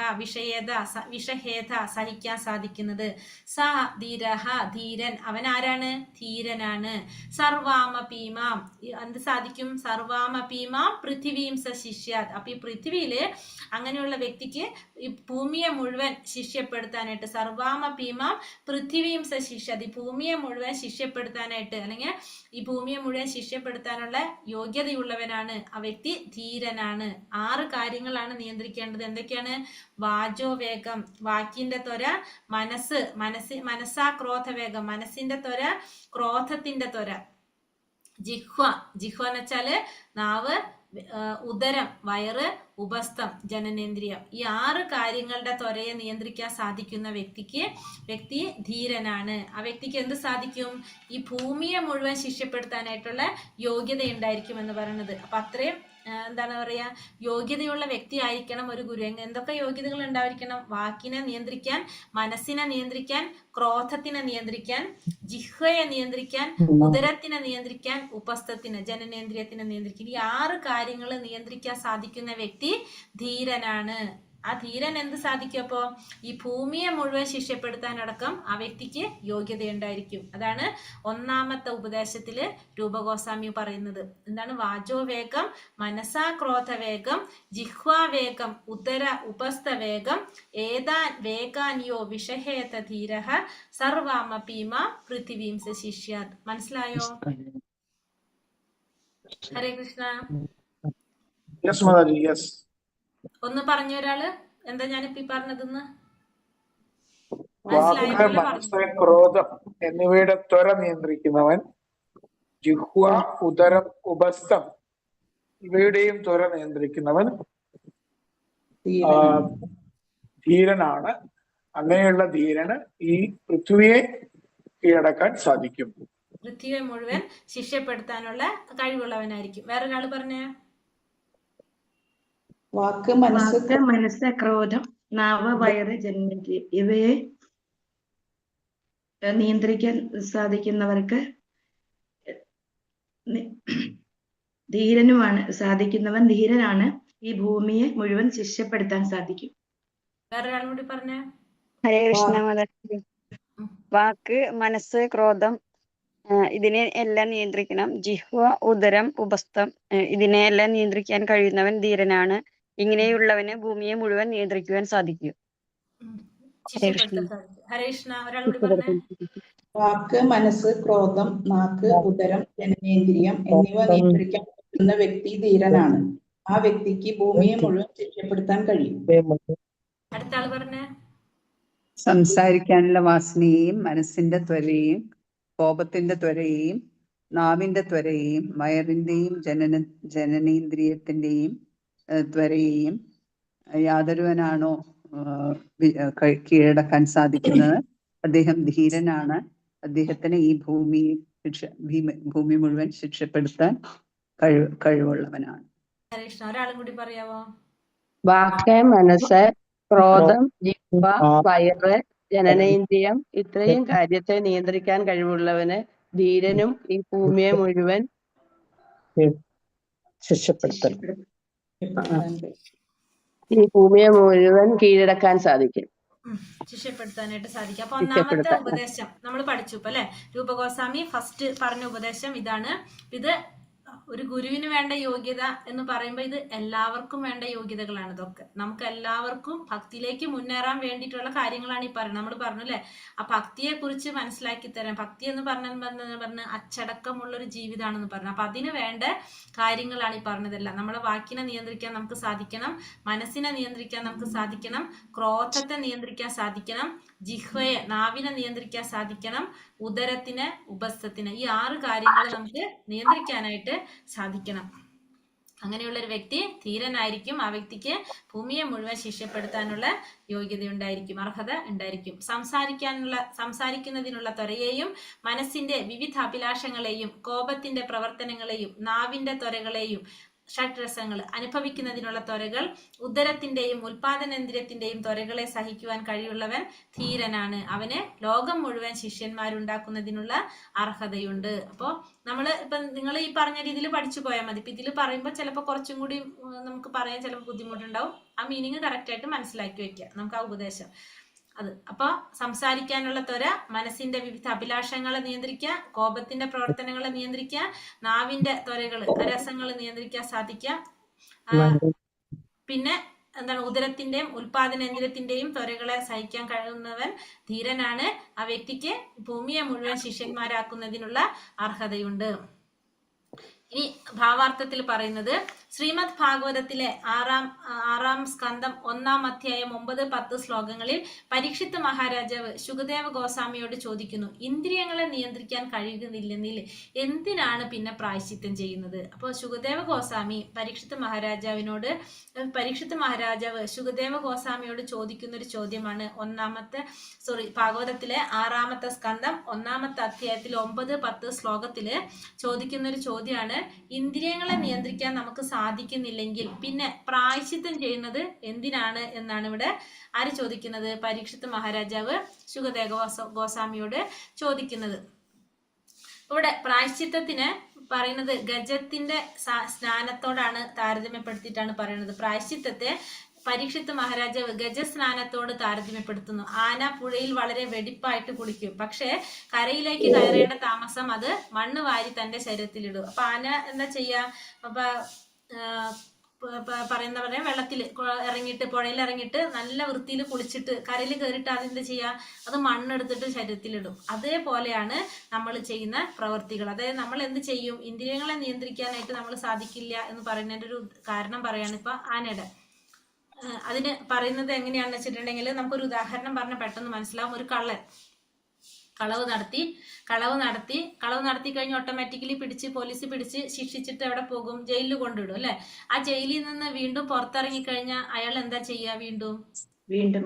വിഷഹേത സഹിക്കാൻ സാധിക്കുന്നത്. സ ധീരഃ, ധീരൻ. അവൻ ആരാണ്? ധീരനാണ്. സർവാമപീമാം, എന്ത് സാധിക്കും? സർവാമപീമാം പൃഥിവീം സ ശിഷ്യാത്. അപ്പൊ ഈ പൃഥ്വിയില് അങ്ങനെയുള്ള വ്യക്തിക്ക് ഈ ഭൂമിയെ മുഴുവൻ ശിഷ്യപ്പെടുത്താനായിട്ട്, സർവാമപീമാം പൃഥിവീം സ ശിഷ്യാത്, ഈ ഭൂമിയെ മുഴുവൻ ശിഷ്യപ്പെടുത്താനായിട്ട്, അല്ലെങ്കിൽ ഈ ഭൂമിയെ മുഴുവൻ ശിഷ്യപ്പെടുത്താനുള്ള യോഗ്യതയുള്ളവനാണ് ആ വ്യക്തി, ധീരനാണ്. 6 കാര്യങ്ങളാണ് നിയന്ത്രിക്കേണ്ടത്. എന്തൊക്കെയാണ്? വാചോ വേഗം, വാക്കിന്റെ ത്വര. മനസ്സാ ക്രോധ വേഗം, മനസ്സിന്റെ ത്വര, ക്രോധത്തിന്റെ ത്വര. ജിഹ്വ എന്ന് വെച്ചാല് നാവ്. ഉദരം, വയറ്. ഉപസ്ഥം ജനനേന്ദ്രിയം. ഈ 6 കാര്യങ്ങളുടെ ത്വരയെ നിയന്ത്രിക്കാൻ സാധിക്കുന്ന വ്യക്തി ധീരനാണ്. ആ വ്യക്തിക്ക് എന്ത് സാധിക്കും? ഈ ഭൂമിയെ മുഴുവൻ ശിഷ്യപ്പെടുത്താനായിട്ടുള്ള യോഗ്യത ഉണ്ടായിരിക്കും എന്ന് പറയുന്നത്. അപ്പൊ അത്രയും എന്താണ് പറയാ, യോഗ്യതയുള്ള വ്യക്തി ആയിരിക്കണം ഒരു ഗുരു. എന്തൊക്കെ യോഗ്യതകൾ ഉണ്ടായിരിക്കണം? വാക്കിനെ നിയന്ത്രിക്കാൻ, മനസ്സിനെ നിയന്ത്രിക്കാൻ, ക്രോധത്തിനെ നിയന്ത്രിക്കാൻ, ജിഹ്വയെ നിയന്ത്രിക്കാൻ, ഉദരത്തിനെ നിയന്ത്രിക്കാൻ, ഉപസ്ഥത്തിനെ ജനനേന്ദ്രിയത്തിനെ നിയന്ത്രിക്കാൻ. ഈ 6 കാര്യങ്ങൾ നിയന്ത്രിക്കാൻ സാധിക്കുന്ന വ്യക്തി ധീരനാണ്. ആ ധീരൻ എന്ത് സാധിക്കും? അപ്പോ ഈ ഭൂമിയെ മുഴുവൻ ശിഷ്യപ്പെടുത്താനടക്കം ആ വ്യക്തിക്ക് യോഗ്യതയുണ്ടായിരിക്കും. അതാണ് 1ാമത്തെ ഉപദേശത്തില് രൂപഗോസ്വാമി പറയുന്നത്. എന്താണ്? വാചോ വേഗം, മനസാ ക്രോധ വേഗം, ജിഹ്വാ വേഗം, ഉദര ഉപസ്ഥ വേഗം, ഏതാൻ വേഗാൻ യോ വിഷഹേത ധീരഃ സർവാമപീമ പൃഥിവീം സ ശിഷ്യാത്. മനസ്സിലായോ? ഹരേ കൃഷ്ണ. യെസ് മാതാജി, യെസ്. ഒന്ന് പറഞ്ഞു ഒരാള്, എന്താ ഞാനിപ്പോ ഈ പറഞ്ഞതെന്ന് വാക്ക്, മനസ്സ്, ക്രോധം എന്നിവയുടെ ത്വര നിയന്ത്രിക്കുന്നവൻ, ജിഹ്വ, ഉദരം, ഉപസ്ഥം ഇവയുടെയും ത്വര നിയന്ത്രിക്കുന്നവൻ ധീരനാണ്. അങ്ങനെയുള്ള ധീരന് ഈ പൃഥ്വിയെ കീഴടക്കാൻ സാധിക്കും. പൃഥ്വിയെ മുഴുവൻ ശിഷ്യപ്പെടുത്താനുള്ള കഴിവുള്ളവനായിരിക്കും. വേറൊരാള് പറഞ്ഞേ. വാക്ക്, മനസ്സ്, ക്രോധം, നാവ്, വയറ്, ജനനേന്ദ്രിയം ഇവയെ നിയന്ത്രിക്കാൻ സാധിക്കുന്നവർക്ക് സാധിക്കുന്നവൻ ധീരനാണ്. ഈ ഭൂമിയെ മുഴുവൻ ശിഷ്യപ്പെടുത്താൻ സാധിക്കും. വേറൊരാളും കൂടി പറഞ്ഞേ. ഹരേ കൃഷ്ണ മാതാജി. വാക്ക്, മനസ്സ്, ക്രോധം ഇതിനെ എല്ലാം നിയന്ത്രിക്കണം. ജിഹ്വ, ഉദരം, ഉപസ്ഥം ഇതിനെ എല്ലാം നിയന്ത്രിക്കാൻ കഴിയുന്നവൻ ധീരനാണ്. ഇങ്ങനെയുള്ളവന് ഭൂമിയെ മുഴുവൻ നിയന്ത്രിക്കുവാൻ സാധിക്കും. ഹരേ കൃഷ്ണ. ഒരാൾ കൂടി പറഞ്ഞേ. വാക്ക്, മനസ്സ്, ക്രോധം, നാക്ക്, ഉദരം, ജനനേന്ദ്രിയം എന്നിവ നിയന്ത്രിക്കാൻ കഴിയുന്ന വ്യക്തി ധീരനാണ്. ആ വ്യക്തിക്ക് ഭൂമിയെ മുഴുവൻ ശിഷ്യപ്പെടുത്താൻ കഴിയും. അടുത്ത ആള് പറഞ്ഞേ. സംസാരിക്കാനുള്ള വാസനയെയും മനസ്സിന്റെ ത്വരയെയും കോപത്തിന്റെ ത്വരയെയും നാവിന്റെ ത്വരയെയും വയറിന്റെയും ജനനേന്ദ്രിയത്തിന്റെയും ത്വരയെയും യാതൊരുവനാണോ കീഴടക്കാൻ സാധിക്കുന്നത്, അദ്ദേഹം ധീരനാണ്. അദ്ദേഹത്തിന് ഈ ഭൂമി മുഴുവൻ ശിക്ഷപ്പെടുത്താൻ കഴിവുള്ളവനാണ്. ഹരേഷ്ണ, ഒരാളും കൂടി പറയാവോ? വാക്ക്, മനസ്സ്, ക്രോധം, ജിഹ്വ, വയറ്, ജനനേന്ദ്രിയം ഇത്രയും കാര്യത്തെ നിയന്ത്രിക്കാൻ കഴിവുള്ളവന് ധീരനും ഈ ഭൂമിയെ മുഴുവൻ കീഴടക്കാൻ സാധിക്കും. ശിക്ഷപ്പെടുത്താനായിട്ട് സാധിക്കും. അപ്പൊ ഒന്നാമത്തെ ഉപദേശം നമ്മൾ പഠിച്ചു ഇപ്പൊ അല്ലെ. രൂപഗോസ്വാമി ഫസ്റ്റ് പറഞ്ഞ ഉപദേശം ഇതാണ്. ഇത് ഒരു ഗുരുവിന് വേണ്ട യോഗ്യത എന്ന് പറയുമ്പോൾ ഇത് എല്ലാവർക്കും വേണ്ട യോഗ്യതകളാണ്. ഇതൊക്കെ നമുക്ക് എല്ലാവർക്കും ഭക്തിയിലേക്ക് മുന്നേറാൻ വേണ്ടിയിട്ടുള്ള കാര്യങ്ങളാണ് ഈ പറയുന്നത്. നമ്മൾ പറഞ്ഞു അല്ലെ, ആ ഭക്തിയെ കുറിച്ച് മനസ്സിലാക്കി തരാം. ഭക്തി എന്ന് പറഞ്ഞ അച്ചടക്കമുള്ള ഒരു ജീവിതമാണെന്ന് പറഞ്ഞു. അപ്പൊ അതിന് വേണ്ട കാര്യങ്ങളാണ് ഈ പറഞ്ഞതെല്ലാം. നമ്മളെ വാക്കിനെ നിയന്ത്രിക്കാൻ നമുക്ക് സാധിക്കണം, മനസ്സിനെ നിയന്ത്രിക്കാൻ നമുക്ക് സാധിക്കണം, ക്രോധത്തെ നിയന്ത്രിക്കാൻ സാധിക്കണം, ജിഹ്വയെ നാവിനെ നിയന്ത്രിക്കാൻ സാധിക്കണം, ഉദരത്തിന് ഉപസ്ഥത്തിന്, ഈ 6 കാര്യങ്ങൾ നമുക്ക് നിയന്ത്രിക്കാനായിട്ട് സാധിക്കണം. അങ്ങനെയുള്ള ഒരു വ്യക്തി ധീരനായിരിക്കും. ആ വ്യക്തിക്ക് ഭൂമിയെ മുഴുവൻ ശിക്ഷപ്പെടുത്താനുള്ള യോഗ്യത ഉണ്ടായിരിക്കും, അർഹത ഉണ്ടായിരിക്കും. സംസാരിക്കുന്നതിനുള്ള ത്വരയെയും മനസ്സിന്റെ വിവിധ അഭിലാഷങ്ങളെയും കോപത്തിന്റെ പ്രവർത്തനങ്ങളെയും നാവിന്റെ ത്വരകളെയും ഷഡ്രസങ്ങൾ അനുഭവിക്കുന്നതിനുള്ള ത്വരകൾ ഉദരത്തിന്റെയും ഉൽപാദനേന്ദ്രിയത്തിന്റെയും ത്വരകളെ സഹിക്കുവാൻ കഴിവുള്ളവൻ ധീരനാണ്. അവന് ലോകം മുഴുവൻ ശിഷ്യന്മാരുണ്ടാക്കുന്നതിനുള്ള അർഹതയുണ്ട്. അപ്പോ ഇപ്പൊ നിങ്ങൾ ഈ പറഞ്ഞ രീതിയിൽ പഠിച്ചു പോയാൽ മതി. ഇപ്പൊ ഇതിൽ പറയുമ്പോൾ ചിലപ്പോൾ കുറച്ചും കൂടി നമുക്ക് പറയാൻ ചിലപ്പോൾ ബുദ്ധിമുട്ടുണ്ടാവും. ആ മീനിങ് കറക്റ്റ് ആയിട്ട് മനസ്സിലാക്കി വെക്കുക നമുക്ക് ആ ഉപദേശം. അപ്പൊ സംസാരിക്കാനുള്ള ത്വര, മനസ്സിന്റെ വിവിധ അഭിലാഷങ്ങളെ നിയന്ത്രിക്കുക, കോപത്തിന്റെ പ്രവർത്തനങ്ങളെ നിയന്ത്രിക്കുക, നാവിന്റെ ത്വരകൾ രസങ്ങൾ നിയന്ത്രിക്കാൻ സാധിക്കുക, പിന്നെ ഉദരത്തിന്റെയും ഉൽപാദനേന്ദ്രിയത്തിന്റെയും ത്വരകളെ സഹിക്കാൻ കഴിയുന്നവൻ ധീരനാണ്. ആ വ്യക്തിക്ക് ഭൂമിയെ മുഴുവൻ ശിഷ്യന്മാരാക്കുന്നതിനുള്ള അർഹതയുണ്ട്. ഇനി ഭാവാർത്ഥത്തിൽ പറയുന്നത്, ശ്രീമദ് ഭാഗവതത്തിലെ 6-ാം സ്കന്ധം 1-ാം അധ്യായം 9-10 ശ്ലോകങ്ങളിൽ പരീക്ഷിത്ത് മഹാരാജാവ് ശുകദേവ ഗോസ്വാമിയോട് ചോദിക്കുന്നു, ഇന്ദ്രിയങ്ങളെ നിയന്ത്രിക്കാൻ കഴിയുന്നില്ലെന്നിൽ എന്തിനാണ് പിന്നെ പ്രായശ്ചിത്തം ചെയ്യുന്നത്? അപ്പോൾ ശുകദേവ ഗോസ്വാമി പരീക്ഷിത്ത് മഹാരാജാവ് ശുകദേവ ഗോസ്വാമിയോട് ചോദിക്കുന്ന ഒരു ചോദ്യമാണ്. ഭാഗവതത്തിലെ 6-ാമത്തെ സ്കന്ധം 1-ാമത്തെ അധ്യായത്തിൽ 9-10 ശ്ലോകത്തില് ചോദിക്കുന്ന ഒരു ചോദ്യമാണ്, ഇന്ദ്രിയങ്ങളെ നിയന്ത്രിക്കാൻ നമുക്ക് സാധിക്കുന്നില്ലെങ്കിൽ പിന്നെ പ്രായശ്ചിത്തം ചെയ്യുന്നത് എന്തിനാണ് എന്നാണ് ഇവിടെ ആര് ചോദിക്കുന്നത്? പരീക്ഷിത്ത് മഹാരാജാവ് ശുകദേവ ഗോസ്വാമിയോട് ചോദിക്കുന്നത്. ഇവിടെ പ്രായശ്ചിത്തത്തിന് പറയുന്നത് ഗജത്തിന്റെ സ്നാനത്തോടാണ് താരതമ്യപ്പെടുത്തിയിട്ടാണ് പറയുന്നത്. പ്രായശ്ചിത്തത്തെ പരീക്ഷിത്ത് മഹാരാജാവ് ഗജസ്നാനത്തോട് താരതമ്യപ്പെടുത്തുന്നു. ആന പുഴയിൽ വളരെ വെടിപ്പായിട്ട് കുളിക്കും, പക്ഷെ കരയിലേക്ക് കയറേണ്ട താമസം അത് മണ്ണ് വാരി തന്റെ ശരീരത്തിലിടും. അപ്പൊ ആന എന്താ ചെയ്യാ? പറയുന്ന വെള്ളത്തിൽ ഇറങ്ങിയിട്ട് പുഴയിൽ ഇറങ്ങിയിട്ട് നല്ല വൃത്തിയിൽ കുളിച്ചിട്ട് കരയിൽ കയറിയിട്ട് അതെന്താ ചെയ്യാ? അത് മണ്ണെടുത്തിട്ട് ശരീരത്തിലിടും. അതേപോലെയാണ് നമ്മൾ ചെയ്യുന്ന പ്രവൃത്തികൾ. അതായത് നമ്മൾ എന്ത് ചെയ്യും? ഇന്ദ്രിയങ്ങളെ നിയന്ത്രിക്കാനായിട്ട് നമ്മൾ സാധിക്കില്ല എന്ന് പറയുന്നതിന്റെ ഒരു കാരണം പറയാണ് ഇപ്പൊ ആനയുടെ. അതിന് പറയുന്നത് എങ്ങനെയാണെന്ന് വെച്ചിട്ടുണ്ടെങ്കിൽ, നമുക്കൊരു ഉദാഹരണം പറഞ്ഞാൽ പെട്ടെന്ന് മനസ്സിലാവും. ഒരു കള്ളൻ കളവ് നടത്തി കഴിഞ്ഞ് ഓട്ടോമാറ്റിക്കലി പോലീസ് പിടിച്ച് ശിക്ഷിച്ചിട്ട് എവിടെ പോകും? ജയിലിൽ കൊണ്ടിടും അല്ലെ? ആ ജയിലിൽ നിന്ന് വീണ്ടും പുറത്തിറങ്ങി കഴിഞ്ഞാൽ അയാൾ എന്താ ചെയ്യുക? വീണ്ടും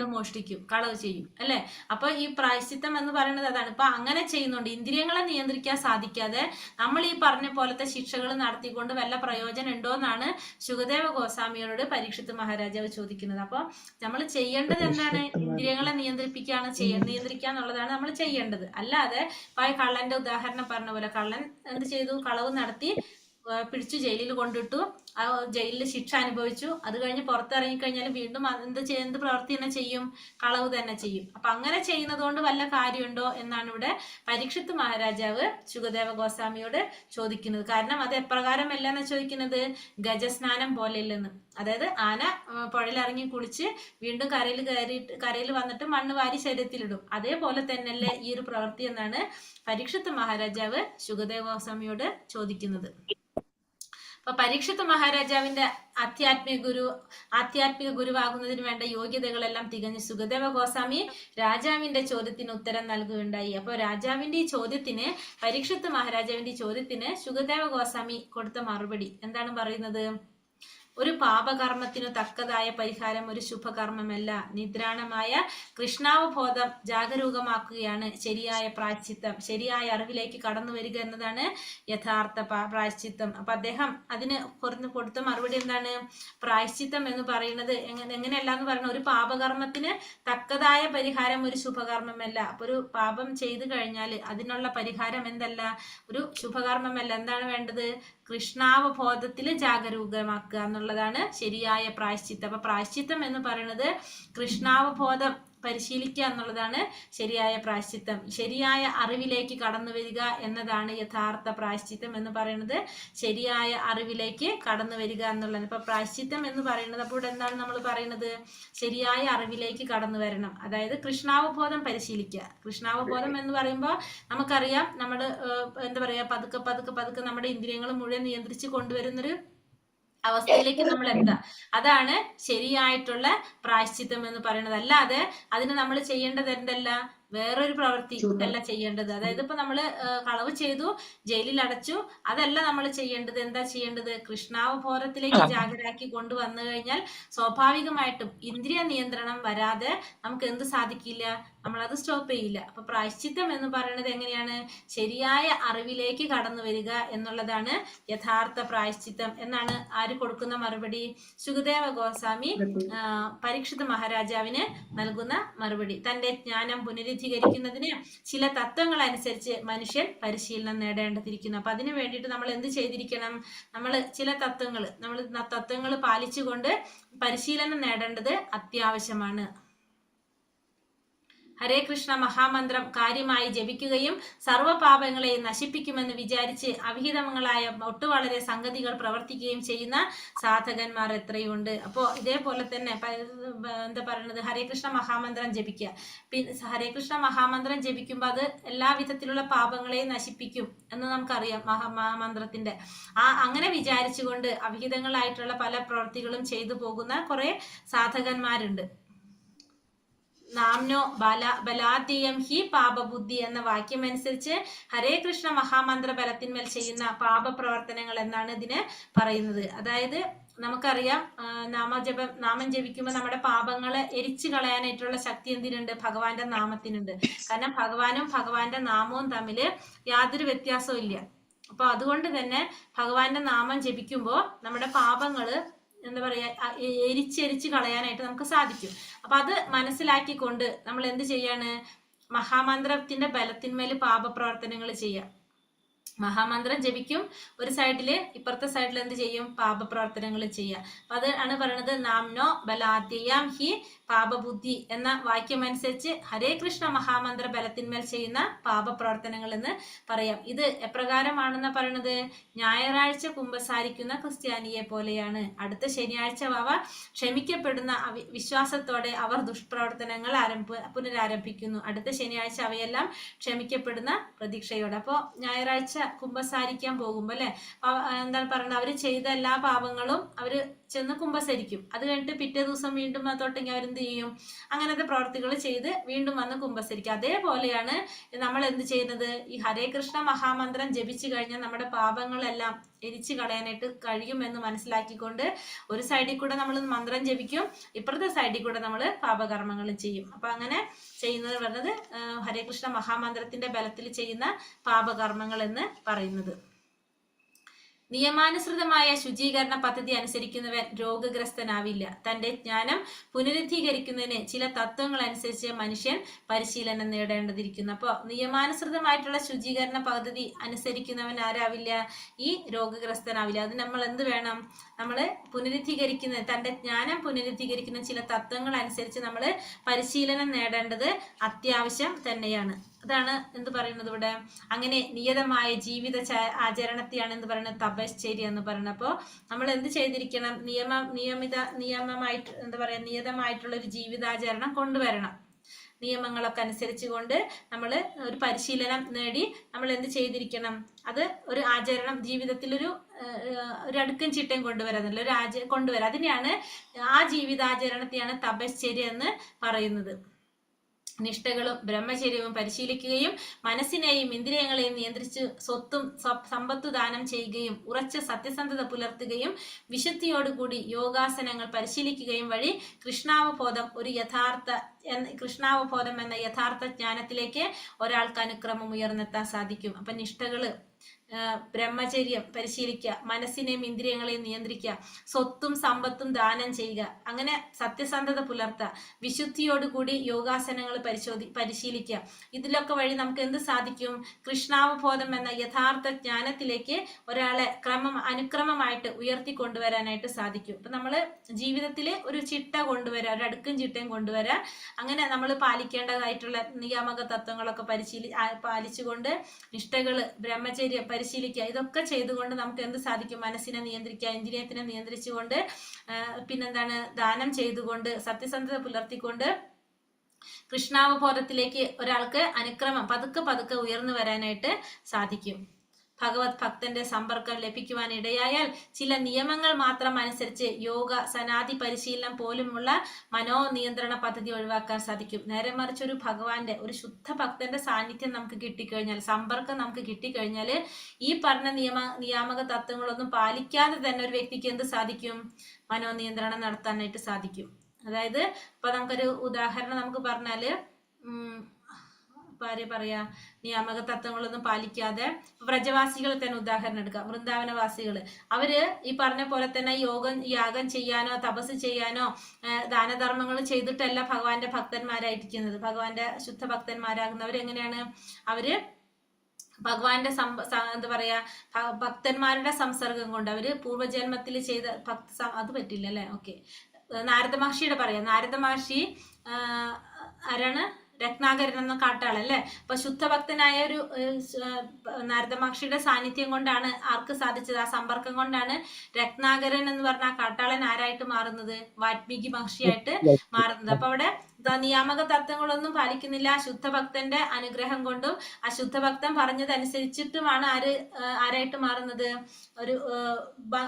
മോഷ്ടിക്കും, കളവ് ചെയ്യും അല്ലെ? അപ്പൊ ഈ പ്രായശ്ചിത്തം എന്ന് പറയുന്നത് അതാണ്. ഇപ്പൊ അങ്ങനെ ചെയ്യുന്നുണ്ട്. ഇന്ദ്രിയങ്ങളെ നിയന്ത്രിക്കാൻ സാധിക്കാതെ നമ്മൾ ഈ പറഞ്ഞ പോലത്തെ ശിക്ഷകൾ നടത്തിക്കൊണ്ട് വല്ല പ്രയോജനം ഉണ്ടോ എന്നാണ് ശുകദേവ ഗോസ്വാമിയോട് പരീക്ഷിത്ത് മഹാരാജാവ് ചോദിക്കുന്നത്. അപ്പൊ നമ്മൾ ചെയ്യേണ്ടത് എന്താണ്? ഇന്ദ്രിയങ്ങളെ നിയന്ത്രിക്കുക എന്നുള്ളതാണ് നമ്മൾ ചെയ്യേണ്ടത്. അല്ലാതെ കള്ളന്റെ ഉദാഹരണം പറഞ്ഞ പോലെ കള്ളൻ എന്ത് ചെയ്തു? കളവ് നടത്തി പിടിച്ചു ജയിലിൽ കൊണ്ടിട്ടു, ആ ജയിലിൽ ശിക്ഷ അനുഭവിച്ചു. അത് കഴിഞ്ഞ് പുറത്തിറങ്ങി കഴിഞ്ഞാൽ വീണ്ടും എന്ത് പ്രവൃത്തി തന്നെ ചെയ്യും? കളവ് തന്നെ ചെയ്യും. അപ്പൊ അങ്ങനെ ചെയ്യുന്നത് കൊണ്ട് വല്ല കാര്യമുണ്ടോ എന്നാണ് ഇവിടെ പരീക്ഷിത്ത് മഹാരാജാവ് ശുകദേവ ഗോസ്വാമിയോട് ചോദിക്കുന്നത്. കാരണം അത് എപ്രകാരമല്ല എന്ന് ചോദിക്കുന്നത്, ഗജസ്നാനം പോലെയല്ലെന്ന്. അതായത് ആന പുഴയിലിറങ്ങി കുളിച്ച് വീണ്ടും കരയിൽ വന്നിട്ട് മണ്ണ് വാരി ശരീരത്തിലിടും. അതേപോലെ തന്നെയല്ലേ ഈ ഒരു പ്രവൃത്തി എന്നാണ് പരീക്ഷിത്ത് മഹാരാജാവ് ശുകദേവ ഗോസ്വാമിയോട് ചോദിക്കുന്നത്. അപ്പൊ പരീക്ഷിത്ത് മഹാരാജാവിന്റെ ആധ്യാത്മിക ഗുരുവാകുന്നതിന് വേണ്ട യോഗ്യതകളെല്ലാം തികഞ്ഞ് ശുകദേവ ഗോസ്വാമി രാജാവിന്റെ ചോദ്യത്തിന് ഉത്തരം നൽകുകയുണ്ടായി. അപ്പൊ രാജാവിന്റെ ഈ ചോദ്യത്തിന്, പരീക്ഷിത്ത് മഹാരാജാവിന്റെ ഈ ചോദ്യത്തിന് ശുകദേവ ഗോസ്വാമി കൊടുത്ത മറുപടി എന്താണ് പറയുന്നത്? ഒരു പാപകർമ്മത്തിനു തക്കതായ പരിഹാരം ഒരു ശുഭകർമ്മമല്ല. നിദ്രാണമായ കൃഷ്ണാവബോധം ജാഗരൂകമാക്കുകയാണ് ശരിയായ പ്രായശ്ചിത്തം. ശരിയായ അറിവിലേക്ക് കടന്നു വരിക എന്നതാണ് യഥാർത്ഥ പ്രായശ്ചിത്തം. അപ്പൊ അദ്ദേഹം അതിന് കൊടുത്ത മറുപടി എന്താണ്? പ്രായശ്ചിത്തം എന്ന് പറയുന്നത് എങ്ങനെയല്ല എന്ന് പറയുന്നത്, ഒരു പാപകർമ്മത്തിന് തക്കതായ പരിഹാരം ഒരു ശുഭകർമ്മമല്ല. അപ്പൊ ഒരു പാപം ചെയ്തു കഴിഞ്ഞാൽ അതിനുള്ള പരിഹാരം എന്തല്ല? ഒരു ശുഭകർമ്മമല്ല. എന്താണ് വേണ്ടത്? കൃഷ്ണാവബോധത്തിൽ ജാഗരൂകമാക്കുക എന്നുള്ളതാണ് ശരിയായ പ്രായശ്ചിത്തം. അപ്പൊ പ്രായശ്ചിത്തം എന്ന് പറയുന്നത് കൃഷ്ണാവബോധം പരിശീലിക്കുക എന്നുള്ളതാണ് ശരിയായ പ്രായശ്ചിത്തം. ശരിയായ അറിവിലേക്ക് കടന്നു വരിക എന്നതാണ് യഥാർത്ഥ പ്രായശ്ചിത്തം എന്ന് പറയുന്നത്. ശരിയായ അറിവിലേക്ക് കടന്നു വരിക എന്നുള്ളതാണ്. ഇപ്പൊ പ്രായശ്ചിത്തം എന്ന് പറയുന്നത് അപ്പോൾ എന്താണ് നമ്മൾ പറയുന്നത്? ശരിയായ അറിവിലേക്ക് കടന്നു വരണം. അതായത് കൃഷ്ണാവബോധം പരിശീലിക്കുക. കൃഷ്ണാവബോധം എന്ന് പറയുമ്പോൾ നമുക്കറിയാം, നമ്മൾ എന്താ പറയാ, പതുക്കെ പതുക്കെ പതുക്കെ നമ്മുടെ ഇന്ദ്രിയങ്ങൾ മുഴുവൻ നിയന്ത്രിച്ച് കൊണ്ടുവരുന്നൊരു അവസ്ഥയിലേക്ക് നമ്മൾ എത്താം. അതാണ് ശരിയായിട്ടുള്ള പ്രായശ്ചിത്തം എന്ന് പറയുന്നത്. അല്ലാതെ അതിന് നമ്മൾ ചെയ്യേണ്ടത് എന്തല്ല? വേറൊരു പ്രവൃത്തി അല്ല ചെയ്യേണ്ടത്. അതായത് ഇപ്പൊ നമ്മള് കളവ് ചെയ്തു, ജയിലിൽ അടച്ചു, അതല്ല നമ്മൾ ചെയ്യേണ്ടത്. എന്താ ചെയ്യേണ്ടത്? കൃഷ്ണാവബോധത്തിലേക്ക് ജാഗരാക്കി കൊണ്ടുവന്നു കഴിഞ്ഞാൽ സ്വാഭാവികമായിട്ടും ഇന്ദ്രിയ നിയന്ത്രണം വരാതെ നമുക്ക് എന്ത് സാധിക്കില്ല? നമ്മളത് സ്റ്റോപ്പ് ചെയ്യില്ല. അപ്പൊ പ്രായശ്ചിത്തം എന്ന് പറയുന്നത് എങ്ങനെയാണ്? ശരിയായ അറിവിലേക്ക് കടന്നു വരിക എന്നുള്ളതാണ് യഥാർത്ഥ പ്രായശ്ചിത്തം എന്നാണ് ആര് കൊടുക്കുന്ന മറുപടി? ശുകദേവ ഗോസ്വാമി പരീക്ഷിത് മഹാരാജാവിന് നൽകുന്ന മറുപടി. തന്റെ ജ്ഞാനം പുനരുദ്ധീകരിക്കുന്നതിന് ചില തത്വങ്ങൾ അനുസരിച്ച് മനുഷ്യൻ പരിശീലനം നേടേണ്ടതിരിക്കുന്നു. അപ്പൊ അതിനു വേണ്ടിയിട്ട് നമ്മൾ എന്ത് ചെയ്തിരിക്കണം? നമ്മൾ ചില തത്വങ്ങൾ പാലിച്ചുകൊണ്ട് പരിശീലനം നേടേണ്ടത് അത്യാവശ്യമാണ്. ഹരേ കൃഷ്ണ മഹാമന്ത്രം കാര്യമായി ജപിക്കുകയും സർവ്വപാപങ്ങളെയും നശിപ്പിക്കുമെന്ന് വിചാരിച്ച് അവിഹിതങ്ങളായ വളരെ സംഗതികൾ പ്രവർത്തിക്കുകയും ചെയ്യുന്ന സാധകന്മാർ എത്രയുണ്ട്. അപ്പോൾ ഇതേപോലെ തന്നെ എന്താ പറയുന്നത്? ഹരേ കൃഷ്ണ മഹാമന്ത്രം ജപിക്കുക. ഹരേ കൃഷ്ണ മഹാമന്ത്രം ജപിക്കുമ്പോൾ അത് എല്ലാ വിധത്തിലുള്ള പാപങ്ങളെയും നശിപ്പിക്കും എന്ന് നമുക്കറിയാം മഹാമന്ത്രത്തിന്റെ. അങ്ങനെ വിചാരിച്ചുകൊണ്ട് അവിഹിതങ്ങളായിട്ടുള്ള പല പ്രവൃത്തികളും ചെയ്തു പോകുന്ന കുറെ സാധകന്മാരുണ്ട്. നാംനോ ബലാദ്യം ഹി പാപബുദ്ധി എന്ന വാക്യമനുസരിച്ച് ഹരേ കൃഷ്ണ മഹാമന്ത്ര ബലത്തിന്മേൽ ചെയ്യുന്ന പാപപ്രവർത്തനങ്ങൾ എന്നാണ് ഇതിന് പറയുന്നത്. അതായത് നമുക്കറിയാം, നാമം ജപിക്കുമ്പോൾ നമ്മുടെ പാപങ്ങളെ എരിച്ചു കളയാനായിട്ടുള്ള ശക്തി എന്തിനുണ്ട്? ഭഗവാന്റെ നാമത്തിനുണ്ട്. കാരണം ഭഗവാനും ഭഗവാന്റെ നാമവും തമ്മിൽ യാതൊരു വ്യത്യാസവും ഇല്ല. അപ്പൊ അതുകൊണ്ട് തന്നെ ഭഗവാന്റെ നാമം ജപിക്കുമ്പോൾ നമ്മുടെ പാപങ്ങള് എന്താ പറയാ, എരിച്ചെരിച്ച് കളയാനായിട്ട് നമുക്ക് സാധിക്കും. അപ്പൊ അത് മനസ്സിലാക്കിക്കൊണ്ട് നമ്മൾ എന്ത് ചെയ്യാണ്? മഹാമന്ത്രത്തിന്റെ ബലത്തിന്മേൽ പാപപ്രവർത്തനങ്ങൾ ചെയ്യാം. മഹാമന്ത്രം ജപിക്കും, ഒരു സൈഡില്, ഇപ്പുറത്തെ സൈഡിൽ എന്ത് ചെയ്യും? പാപപ്രവർത്തനങ്ങൾ ചെയ്യാം. അപ്പൊ അത് ആണ് പറയുന്നത് നാംനോ ബലാദ്യം ഹി പാപബുദ്ധി എന്ന വാക്യമനുസരിച്ച് ഹരേ കൃഷ്ണ മഹാമന്ത്ര ബലത്തിന്മേൽ ചെയ്യുന്ന പാപപ്രവർത്തനങ്ങൾ എന്ന് പറയാം. ഇത് എപ്രകാരമാണെന്ന് പറയുന്നത്? ഞായറാഴ്ച കുമ്പസാരിക്കുന്ന ക്രിസ്ത്യാനിയെ പോലെയാണ്. അടുത്ത ശനിയാഴ്ച അവ ക്ഷമിക്കപ്പെടുന്ന വിശ്വാസത്തോടെ അവർ ദുഷ്പ്രവർത്തനങ്ങൾ പുനരാരംഭിക്കുന്നു. അടുത്ത ശനിയാഴ്ച അവയെല്ലാം ക്ഷമിക്കപ്പെടുന്ന പ്രതീക്ഷയോടെ. അപ്പോൾ ഞായറാഴ്ച കുമ്പസാരിക്കാൻ പോകുമ്പോ അല്ലെ, എന്താണ് പറയുന്നത്? അവര് ചെയ്ത എല്ലാ പാപങ്ങളും അവര് ചെന്ന് കുമ്പസരിക്കും. അത് കഴിഞ്ഞിട്ട് പിറ്റേ ദിവസം വീണ്ടും തൊട്ടെങ്കിൽ അവരെന്ത് ചെയ്യും? അങ്ങനത്തെ പ്രവർത്തികൾ ചെയ്ത് വീണ്ടും വന്ന് കുമ്പസരിക്കും. അതേപോലെയാണ് നമ്മൾ എന്ത് ചെയ്യുന്നത്? ഈ ഹരേ കൃഷ്ണ മഹാമന്ത്രം ജപിച്ചു കഴിഞ്ഞാൽ നമ്മുടെ പാപങ്ങളെല്ലാം എരിച്ചു കളയാനായിട്ട് കഴിയുമെന്ന് മനസ്സിലാക്കിക്കൊണ്ട് ഒരു സൈഡിൽ കൂടെ നമ്മൾ മന്ത്രം ജപിക്കും, ഇപ്പുറത്തെ സൈഡിൽ കൂടെ നമ്മൾ പാപകർമ്മങ്ങളും ചെയ്യും. അപ്പൊ അങ്ങനെ ചെയ്യുന്നത് പറഞ്ഞത് ഹരേ കൃഷ്ണ മഹാമന്ത്രത്തിന്റെ ബലത്തിൽ ചെയ്യുന്ന പാപകർമ്മങ്ങൾ എന്ന് പറയുന്നത്. നിയമാനുസൃതമായ ശുചീകരണ പദ്ധതി അനുസരിക്കുന്നവൻ രോഗഗ്രസ്തനാവില്ല. തന്റെ ജ്ഞാനം പുനരുദ്ധീകരിക്കുന്നതിന് ചില തത്വങ്ങൾ അനുസരിച്ച് മനുഷ്യൻ പരിശീലനം നേടേണ്ടതിരിക്കുന്നു. അപ്പോൾ നിയമാനുസൃതമായിട്ടുള്ള ശുചീകരണ പദ്ധതി അനുസരിക്കുന്നവൻ ആരാവില്ല? ഈ രോഗഗ്രസ്തനാവില്ല. അത് നമ്മൾ എന്ത് വേണം? നമ്മൾ തന്റെ ജ്ഞാനം പുനരുദ്ധീകരിക്കുന്ന ചില തത്വങ്ങൾ അനുസരിച്ച് നമ്മൾ പരിശീലനം നേടേണ്ടത് അത്യാവശ്യം തന്നെയാണ്. അതാണ് എന്ത് പറയുന്നത് ഇവിടെ? അങ്ങനെ നിയതമായ ജീവിത ആചരണത്തെയാണ് എന്ത് പറയുന്നത്? തപശ്ചര്യ എന്ന് പറയുന്നത്. അപ്പോൾ നമ്മൾ എന്ത് ചെയ്തിരിക്കണം? നിയമമായിട്ട് എന്താ പറയാ, നിയതമായിട്ടുള്ള ഒരു ജീവിതാചരണം കൊണ്ടുവരണം. നിയമങ്ങളൊക്കെ അനുസരിച്ചുകൊണ്ട് നമ്മൾ ഒരു പരിശീലനം നേടി നമ്മൾ എന്ത് ചെയ്തിരിക്കണം? അത് ഒരു ആചരണം, ജീവിതത്തിൽ ഒരു അടുക്കും ചിട്ടയും കൊണ്ടുവരാം. അതിനെയാണ്, ആ ജീവിതാചരണത്തെയാണ് തപശ്ചര്യ എന്ന് പറയുന്നത്. നിഷ്ഠകളും ബ്രഹ്മചര്യവും പരിശീലിക്കുകയും മനസ്സിനെയും ഇന്ദ്രിയങ്ങളെയും നിയന്ത്രിച്ച് സ്വത്തും സമ്പത്തു ദാനം ചെയ്യുകയും ഉറച്ച സത്യസന്ധത പുലർത്തുകയും വിശുദ്ധിയോടുകൂടി യോഗാസനങ്ങൾ പരിശീലിക്കുകയും വഴി കൃഷ്ണാവബോധം എന്ന യഥാർത്ഥ ജ്ഞാനത്തിലേക്ക് ഒരാൾക്ക് അനുക്രമം ഉയർന്നെത്താൻ സാധിക്കും. അപ്പൊ നിഷ്ഠകള്, ബ്രഹ്മചര്യം പരിശീലിക്കുക, മനസ്സിനെയും ഇന്ദ്രിയങ്ങളെയും നിയന്ത്രിക്കുക, സ്വത്തും സമ്പത്തും ദാനം ചെയ്യുക, അങ്ങനെ സത്യസന്ധത പുലർത്തുക, വിശുദ്ധിയോടുകൂടി യോഗാസനങ്ങൾ പരിശീലിക്കുക. ഇതിലൊക്കെ വഴി നമുക്ക് എന്ത് സാധിക്കും? കൃഷ്ണാവബോധം എന്ന യഥാർത്ഥ ജ്ഞാനത്തിലേക്ക് ഒരാളെ അനുക്രമമായിട്ട് ഉയർത്തിക്കൊണ്ടുവരാനായിട്ട് സാധിക്കും. അപ്പൊ നമ്മള് ജീവിതത്തിൽ ഒരു ചിട്ട കൊണ്ടുവരാ, ഒരു അടുക്കും ചിട്ടയും കൊണ്ടുവരാ. അങ്ങനെ നമ്മൾ പാലിക്കേണ്ടതായിട്ടുള്ള നിയാമക തത്വങ്ങളൊക്കെ പാലിച്ചുകൊണ്ട് നിഷ്ഠകള്, ബ്രഹ്മചര്യം പരിശീലിക്കുക, ഇതൊക്കെ ചെയ്തുകൊണ്ട് നമുക്ക് എന്ത് സാധിക്കും? മനസ്സിനെ നിയന്ത്രിക്കുക, ഇന്ദ്രിയത്തിനെ നിയന്ത്രിച്ചുകൊണ്ട്, പിന്നെന്താണ്, ദാനം ചെയ്തുകൊണ്ട്, സത്യസന്ധത പുലർത്തിക്കൊണ്ട് കൃഷ്ണാവബോധത്തിലേക്ക് ഒരാൾക്ക് അനുക്രമം പതുക്കെ ഉയർന്നു വരാനായിട്ട് സാധിക്കും. ഭഗവത് ഭക്തന്റെ സമ്പർക്കം ലഭിക്കുവാൻ ഇടയായാൽ ചില നിയമങ്ങൾ മാത്രം അനുസരിച്ച് യോഗ, സനാധി പരിശീലനം പോലുമുള്ള മനോനിയന്ത്രണ പദ്ധതി ഒഴിവാക്കാൻ സാധിക്കും. നേരെ മറിച്ച് ഒരു ഭഗവാന്റെ, ഒരു ശുദ്ധ ഭക്തന്റെ സാന്നിധ്യം നമുക്ക് കിട്ടിക്കഴിഞ്ഞാൽ, സമ്പർക്കം നമുക്ക് കിട്ടിക്കഴിഞ്ഞാൽ, ഈ പറഞ്ഞ നിയാമക തത്വങ്ങളൊന്നും പാലിക്കാതെ തന്നെ ഒരു വ്യക്തിക്ക് എന്ത് സാധിക്കും? മനോനിയന്ത്രണം നടത്താനായിട്ട് സാധിക്കും. അതായത് ഇപ്പൊ നമുക്കൊരു ഉദാഹരണം നമുക്ക് പറഞ്ഞാല്, പറയാ നിയാമക തത്വങ്ങളൊന്നും പാലിക്കാതെ വ്രജവാസികൾ തന്നെ ഉദാഹരണം എടുക്കാം. വൃന്ദാവനവാസികൾ, അവര് ഈ പറഞ്ഞ പോലെ തന്നെ യാഗം ചെയ്യാനോ തപസ് ചെയ്യാനോ ദാനധർമ്മങ്ങൾ ചെയ്തിട്ടല്ല ഭഗവാന്റെ ഭക്തന്മാരായിരിക്കുന്നത്. ഭഗവാന്റെ ശുദ്ധ ഭക്തന്മാരാകുന്നവരെങ്ങനെയാണ്? അവര് ഭഗവാന്റെ എന്താ പറയാ, ഭക്തന്മാരുടെ സംസർഗം കൊണ്ട്, അവര് പൂർവ്വജന്മത്തിൽ ചെയ്ത അത് പറ്റില്ല അല്ലെ? ഓക്കെ, നാരദ മഹർഷിയുടെ പറയാം. നാരദ മഹർഷി ആരാണ്? രത്നാകരൻ എന്ന കാട്ടാളല്ലേ? അപ്പൊ ശുദ്ധഭക്തനായ ഒരു നാരദ മഹർഷിയുടെ സാന്നിധ്യം കൊണ്ടാണ് ആർക്ക് സാധിച്ചത്? ആ സമ്പർക്കം കൊണ്ടാണ് രത്നാകരൻ എന്ന് പറഞ്ഞ ആ കാട്ടാളൻ ആരായിട്ട് മാറുന്നത്? വാൽമീകി മഹർഷിയായിട്ട് മാറുന്നത്. അപ്പൊ അവിടെ നിയാമക തത്വങ്ങളൊന്നും പാലിക്കുന്നില്ല. ശുദ്ധഭക്തന്റെ അനുഗ്രഹം കൊണ്ടും ആ ശുദ്ധഭക്തൻ പറഞ്ഞതനുസരിച്ചിട്ടുമാണ് ആരായിട്ട് മാറുന്നത്? ഒരു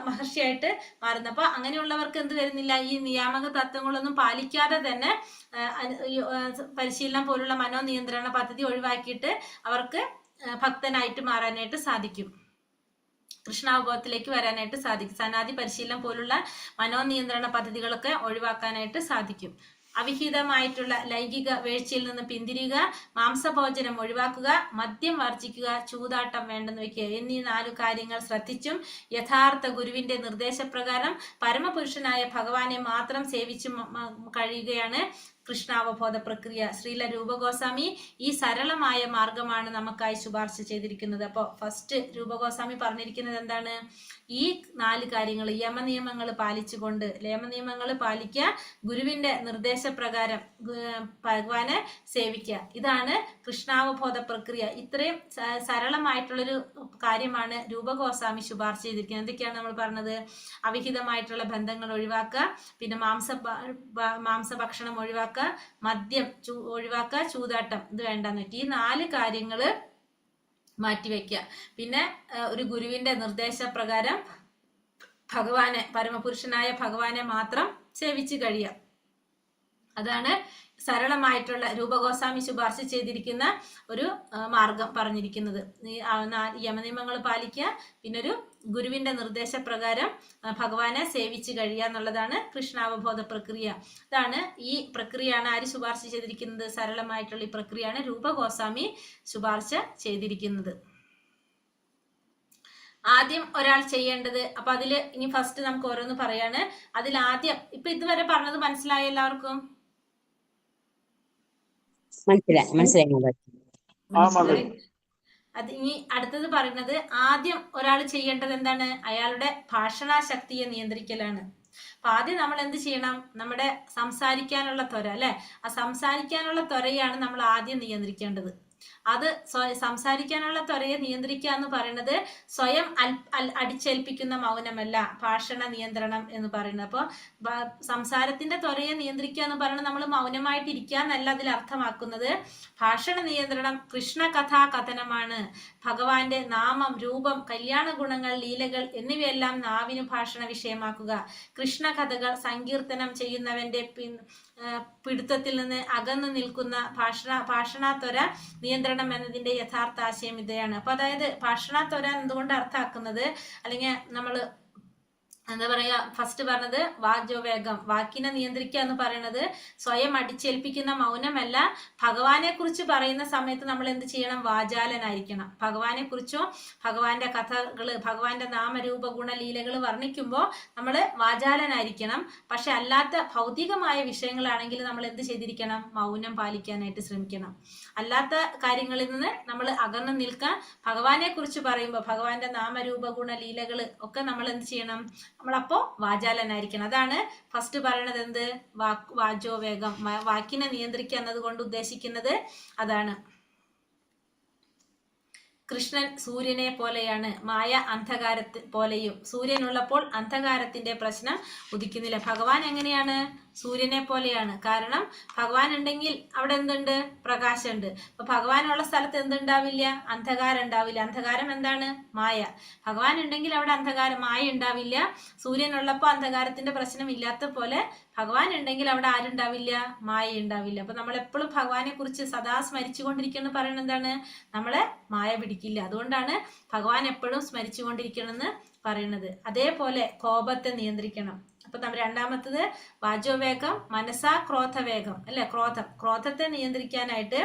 മഹർഷിയായിട്ട് മാറുന്നത്. അപ്പൊ അങ്ങനെയുള്ളവർക്ക് എന്ത് വരുന്നില്ല? ഈ നിയാമക തത്വങ്ങളൊന്നും പാലിക്കാതെ തന്നെ പരിശീലനം പോലുള്ള മനോനിയന്ത്രണ പദ്ധതി ഒഴിവാക്കിയിട്ട് അവർക്ക് ഭക്തനായിട്ട് മാറാനായിട്ട് സാധിക്കും. കൃഷ്ണാവബോധത്തിലേക്ക് വരാനായിട്ട് സാധിക്കും. സനാധി പരിശീലനം പോലുള്ള മനോനിയന്ത്രണ പദ്ധതികളൊക്കെ ഒഴിവാക്കാനായിട്ട് സാധിക്കും. അവിഹിതമായിട്ടുള്ള ലൈംഗിക വീഴ്ചയിൽ നിന്ന് പിന്തിരിയുക, മാംസഭോജനം ഒഴിവാക്കുക, മദ്യം വർജിക്കുക, ചൂതാട്ടം വേണ്ടെന്ന് വെക്കുക എന്നീ 4 കാര്യങ്ങൾ ശ്രദ്ധിച്ചും യഥാർത്ഥ ഗുരുവിന്റെ നിർദ്ദേശപ്രകാരം പരമപുരുഷനായ ഭഗവാനെ മാത്രം സേവിച്ചു കഴിയുകയാണ് കൃഷ്ണാവബോധ പ്രക്രിയ. ശ്രീല രൂപഗോസ്വാമി ഈ സരളമായ മാർഗമാണ് നമുക്കായി ശുപാർശ ചെയ്തിരിക്കുന്നത്. അപ്പോൾ ഫസ്റ്റ് രൂപഗോസ്വാമി പറഞ്ഞിരിക്കുന്നത് എന്താണ്? ഈ 4 കാര്യങ്ങൾ, യമനിയമങ്ങൾ പാലിച്ചുകൊണ്ട്, യമനിയമങ്ങൾ പാലിക്കുക, ഗുരുവിന്റെ നിർദ്ദേശപ്രകാരം ഭഗവാനെ സേവിക്കുക, ഇതാണ് കൃഷ്ണാവബോധ പ്രക്രിയ. ഇത്രയും സരളമായിട്ടുള്ളൊരു കാര്യമാണ് രൂപഗോസ്വാമി ശുപാർശ ചെയ്തിരിക്കുന്നത്. എന്തൊക്കെയാണ് നമ്മൾ പറഞ്ഞത്? അവിഹിതമായിട്ടുള്ള ബന്ധങ്ങൾ ഒഴിവാക്കുക, പിന്നെ മാംസഭക്ഷണം ഒഴിവാക്കുക, മദ്യം ഒഴിവാക്കുക, ചൂതാട്ടം ഇത് വേണ്ടെന്ന് വെച്ചാൽ ഈ 4 കാര്യങ്ങള് മാറ്റിവെക്കുക. പിന്നെ ഒരു ഗുരുവിന്റെ നിർദ്ദേശപ്രകാരം ഭഗവാനെ, പരമപുരുഷനായ ഭഗവാനെ മാത്രം സേവിച്ചു കഴിയുക. അതാണ് സരളമായിട്ടുള്ള രൂപഗോസ്വാമി ശുപാർശ ചെയ്തിരിക്കുന്ന ഒരു മാർഗം പറഞ്ഞിരിക്കുന്നത്. യമനിയമങ്ങൾ പാലിക്കുക, പിന്നെ ഒരു ഗുരുവിന്റെ നിർദ്ദേശപ്രകാരം ഭഗവാനെ സേവിച്ച് കഴിയുക എന്നുള്ളതാണ് കൃഷ്ണാവബോധ പ്രക്രിയ. ഇതാണ് ഈ പ്രക്രിയയാണ് ആര് ശുപാർശ ചെയ്തിരിക്കുന്നത്? സരളമായിട്ടുള്ള ഈ പ്രക്രിയയാണ് രൂപഗോസ്വാമി ശുപാർശ ചെയ്തിരിക്കുന്നത്. ആദ്യം ഒരാൾ ചെയ്യേണ്ടത്, അപ്പൊ അതില് ഇനി ഫസ്റ്റ് നമുക്ക് ഓരോന്ന് പറയാണ്. അതിൽ ആദ്യം, ഇപ്പൊ ഇതുവരെ പറഞ്ഞത് മനസ്സിലായ എല്ലാവർക്കും? മനസ്സിലായി. അത് ഇനി അടുത്തത് പറയുന്നത്, ആദ്യം ഒരാൾ ചെയ്യേണ്ടത് എന്താണ്? അയാളുടെ ഭാഷണാശക്തിയെ നിയന്ത്രിക്കലാണ്. അപ്പൊ ആദ്യം നമ്മൾ എന്ത് ചെയ്യണം? നമ്മുടെ സംസാരിക്കാനുള്ള ത്വര അല്ലെ? ആ സംസാരിക്കാനുള്ള ത്വരയാണ് നമ്മൾ ആദ്യം നിയന്ത്രിക്കേണ്ടത്. അത് സംസാരിക്കാനുള്ള ത്വരയെ നിയന്ത്രിക്കുക എന്ന് പറയുന്നത് സ്വയം അടിച്ചേൽപ്പിക്കുന്ന മൗനമല്ല, ഭാഷണ നിയന്ത്രണം എന്ന് പറയുന്നത്. അപ്പോൾ സംസാരത്തിന്റെ ത്വരയെ നിയന്ത്രിക്കുക എന്ന് പറയുന്നത് നമ്മൾ മൗനമായിട്ടിരിക്കുക എന്നല്ല അതിൽ അർത്ഥമാക്കുന്നത്. ഭാഷണ നിയന്ത്രണം കൃഷ്ണകഥാ കഥനമാണ്. ഭഗവാന്റെ നാമം, രൂപം, കല്യാണ ഗുണങ്ങൾ, ലീലകൾ എന്നിവയെല്ലാം നാവിന് ഭാഷണ വിഷയമാക്കുക. കൃഷ്ണകഥകൾ സങ്കീർത്തനം ചെയ്യുന്നവന്റെ പിടുത്തത്തിൽ നിന്ന് അകന്നു നിൽക്കുന്ന ഭാഷണാത്വര നിയന്ത്രണം എന്നതിന്റെ യഥാർത്ഥ ആശയം ഇതാണ്. അപ്പൊ അതായത് ഭാഷണാത്വര എന്തുകൊണ്ട് അർത്ഥാക്കുന്നത്, അല്ലെങ്കിൽ നമ്മൾ എന്താ പറയാ, ഫസ്റ്റ് പറഞ്ഞത് വാചോവേഗം, വാക്കിനെ നിയന്ത്രിക്കുക എന്ന് പറയുന്നത് സ്വയം അടിച്ചേൽപ്പിക്കുന്ന മൗനമല്ല. ഭഗവാനെ കുറിച്ച് പറയുന്ന സമയത്ത് നമ്മൾ എന്ത് ചെയ്യണം? വാചാലനായിരിക്കണം. ഭഗവാനെ കുറിച്ചോ ഭഗവാന്റെ കഥകള്, ഭഗവാന്റെ നാമരൂപ ഗുണലീലകൾ വർണ്ണിക്കുമ്പോൾ നമ്മൾ വാചാലനായിരിക്കണം. പക്ഷെ അല്ലാത്ത ഭൗതികമായ വിഷയങ്ങളാണെങ്കിൽ നമ്മൾ എന്ത് ചെയ്തിരിക്കണം? മൗനം പാലിക്കാനായിട്ട് ശ്രമിക്കണം. അല്ലാത്ത കാര്യങ്ങളിൽ നിന്ന് നമ്മൾ അകന്നു നിൽക്കാൻ, ഭഗവാനെ കുറിച്ച് പറയുമ്പോൾ ഭഗവാന്റെ നാമരൂപ ഗുണലീലകൾ ഒക്കെ നമ്മൾ എന്ത് ചെയ്യണം? നമ്മളപ്പോ വാചാലനായിരിക്കണം. അതാണ് ഫസ്റ്റ് പറയണത്. എന്ത്? വാചോവേഗം, വാക്കിനെ നിയന്ത്രിക്കുക എന്നതുകൊണ്ട് ഉദ്ദേശിക്കുന്നത് അതാണ്. കൃഷ്ണൻ സൂര്യനെ പോലെയാണ്, മായ അന്ധകാരത്തെ പോലെയും. സൂര്യൻ ഉള്ളപ്പോൾ അന്ധകാരത്തിന്റെ പ്രശ്നം ഉദിക്കുന്നില്ല. ഭഗവാൻ എങ്ങനെയാണ്? സൂര്യനെ പോലെയാണ്. കാരണം ഭഗവാൻ ഉണ്ടെങ്കിൽ അവിടെ എന്തുണ്ട്? പ്രകാശമുണ്ട്. അപ്പൊ ഭഗവാനുള്ള സ്ഥലത്ത് എന്തുണ്ടാവില്ല? അന്ധകാരം ഉണ്ടാവില്ല. അന്ധകാരം എന്താണ്? മായ. ഭഗവാൻ ഉണ്ടെങ്കിൽ അവിടെ അന്ധകാരം, മായ ഉണ്ടാവില്ല. സൂര്യൻ ഉള്ളപ്പോൾ അന്ധകാരത്തിന്റെ പ്രശ്നം ഇല്ലാത്ത പോലെ ഭഗവാൻ ഉണ്ടെങ്കിൽ അവിടെ ആരുണ്ടാവില്ല? മായ ഉണ്ടാവില്ല. അപ്പൊ നമ്മൾ എപ്പോഴും ഭഗവാനെ കുറിച്ച് സദാ സ്മരിച്ചുകൊണ്ടിരിക്കണം പറയുന്നത് എന്താണ്? നമ്മളെ മായ പിടിക്കില്ല. അതുകൊണ്ടാണ് ഭഗവാൻ എപ്പോഴും സ്മരിച്ചുകൊണ്ടിരിക്കണം എന്ന് പറയുന്നത്. അതേപോലെ കോപത്തെ നിയന്ത്രിക്കണം. അപ്പൊ രണ്ടാമത്തത് വാചോവേഗം, മനസാ ക്രോധവേഗം അല്ലെ? ക്രോധത്തെ നിയന്ത്രിക്കാനായിട്ട്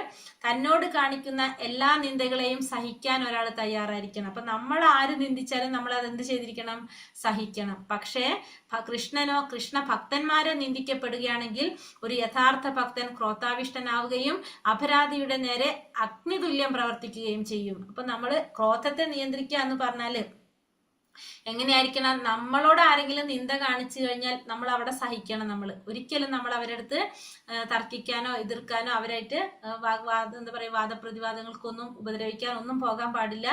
തന്നോട് കാണിക്കുന്ന എല്ലാ നിന്ദകളെയും സഹിക്കാൻ ഒരാൾ തയ്യാറായിരിക്കണം. അപ്പൊ നമ്മൾ ആര് നിന്ദിച്ചാലും നമ്മൾ അതെന്ത് ചെയ്തിരിക്കണം? സഹിക്കണം. പക്ഷേ കൃഷ്ണനോ കൃഷ്ണ ഭക്തന്മാരോ നിന്ദിക്കപ്പെടുകയാണെങ്കിൽ ഒരു യഥാർത്ഥ ഭക്തൻ ക്രോധാവിഷ്ടനാവുകയും അപരാധിയുടെ നേരെ അഗ്നിതുല്യം പ്രവർത്തിക്കുകയും ചെയ്യും. അപ്പൊ നമ്മൾ ക്രോധത്തെ നിയന്ത്രിക്കുക എന്ന് പറഞ്ഞാല് എങ്ങനെയായിരിക്കണം? നമ്മളോട് ആരെങ്കിലും നിന്ദ കാണിച്ചു കഴിഞ്ഞാൽ നമ്മൾ അവിടെ സഹിക്കണം. നമ്മൾ ഒരിക്കലും നമ്മൾ അവരുടെ അടുത്ത് തർക്കിക്കാനോ എതിർക്കാനോ അവരായിട്ട് എന്താ പറയുക, വാദപ്രതിവാദങ്ങൾക്കൊന്നും ഉപദ്രവിക്കാനൊന്നും പോകാൻ പാടില്ല.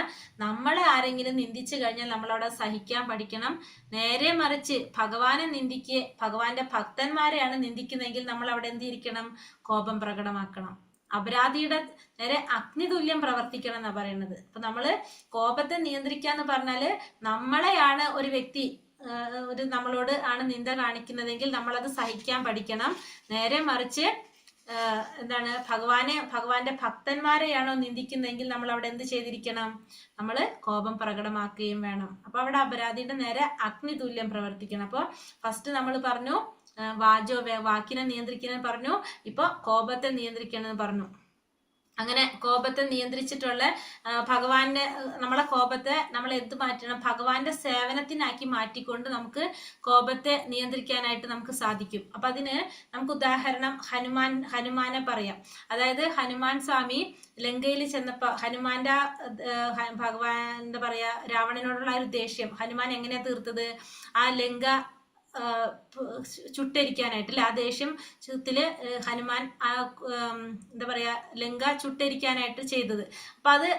നമ്മളെ ആരെങ്കിലും നിന്ദിച്ചു കഴിഞ്ഞാൽ നമ്മളവിടെ സഹിക്കാൻ പഠിക്കണം. നേരെ മറിച്ച് ഭഗവാനെ നിന്ദിക്കുക, ഭഗവാന്റെ ഭക്തന്മാരെയാണ് നിന്ദിക്കുന്നതെങ്കിൽ നമ്മൾ അവിടെ എന്തിരിക്കണം? കോപം പ്രകടമാക്കണം. അപരാധിയുടെ നേരെ അഗ്നിതുല്യം പ്രവർത്തിക്കണം എന്നാ പറയുന്നത്. അപ്പൊ നമ്മള് കോപത്തെ നിയന്ത്രിക്കാന്ന് പറഞ്ഞാല് നമ്മളെയാണ് ഒരു വ്യക്തി നമ്മളോട് ആണ് നിന്ദ കാണിക്കുന്നതെങ്കിൽ നമ്മളത് സഹിക്കാൻ പഠിക്കണം. നേരെ മറിച്ച് എന്താണ്, ഭഗവാന്റെ ഭക്തന്മാരെയാണോ നിന്ദിക്കുന്നതെങ്കിൽ നമ്മൾ അവിടെ എന്ത് ചെയ്തിരിക്കണം? നമ്മൾ കോപം പ്രകടമാക്കുകയും വേണം. അപ്പൊ അവിടെ അപരാധിയുടെ നേരെ അഗ്നിതുല്യം പ്രവർത്തിക്കണം. അപ്പൊ ഫസ്റ്റ് നമ്മൾ പറഞ്ഞു വാക്കിനെ നിയന്ത്രിക്കണം പറഞ്ഞു, ഇപ്പൊ കോപത്തെ നിയന്ത്രിക്കണം പറഞ്ഞു. അങ്ങനെ കോപത്തെ നിയന്ത്രിച്ചിട്ടുള്ള ഭഗവാന്റെ, നമ്മളെ കോപത്തെ നമ്മൾ എന്ത് മാറ്റണം? ഭഗവാന്റെ സേവനത്തിനാക്കി മാറ്റിക്കൊണ്ട് നമുക്ക് കോപത്തെ നിയന്ത്രിക്കാനായിട്ട് നമുക്ക് സാധിക്കും. അപ്പൊ അതിന് നമുക്ക് ഉദാഹരണം ഹനുമാനെ പറയാം. അതായത് ഹനുമാൻ സ്വാമി ലങ്കയിൽ ചെന്നപ്പോ ഹനുമാന്റെ ഭഗവാൻ എന്താ പറയാ, രാവണനോടുള്ള ഒരു ദേഷ്യം ഹനുമാൻ എങ്ങനെയാ തീർത്തത്? ആ ലങ്ക ചുട്ടരിക്കാനായിട്ട് അല്ലെ, ആ ദേഷ്യത്തില് ഹനുമാൻ എന്താ പറയാ ലങ്ക ചുട്ടരിക്കാനായിട്ട് ചെയ്തത്. അപ്പൊ അത്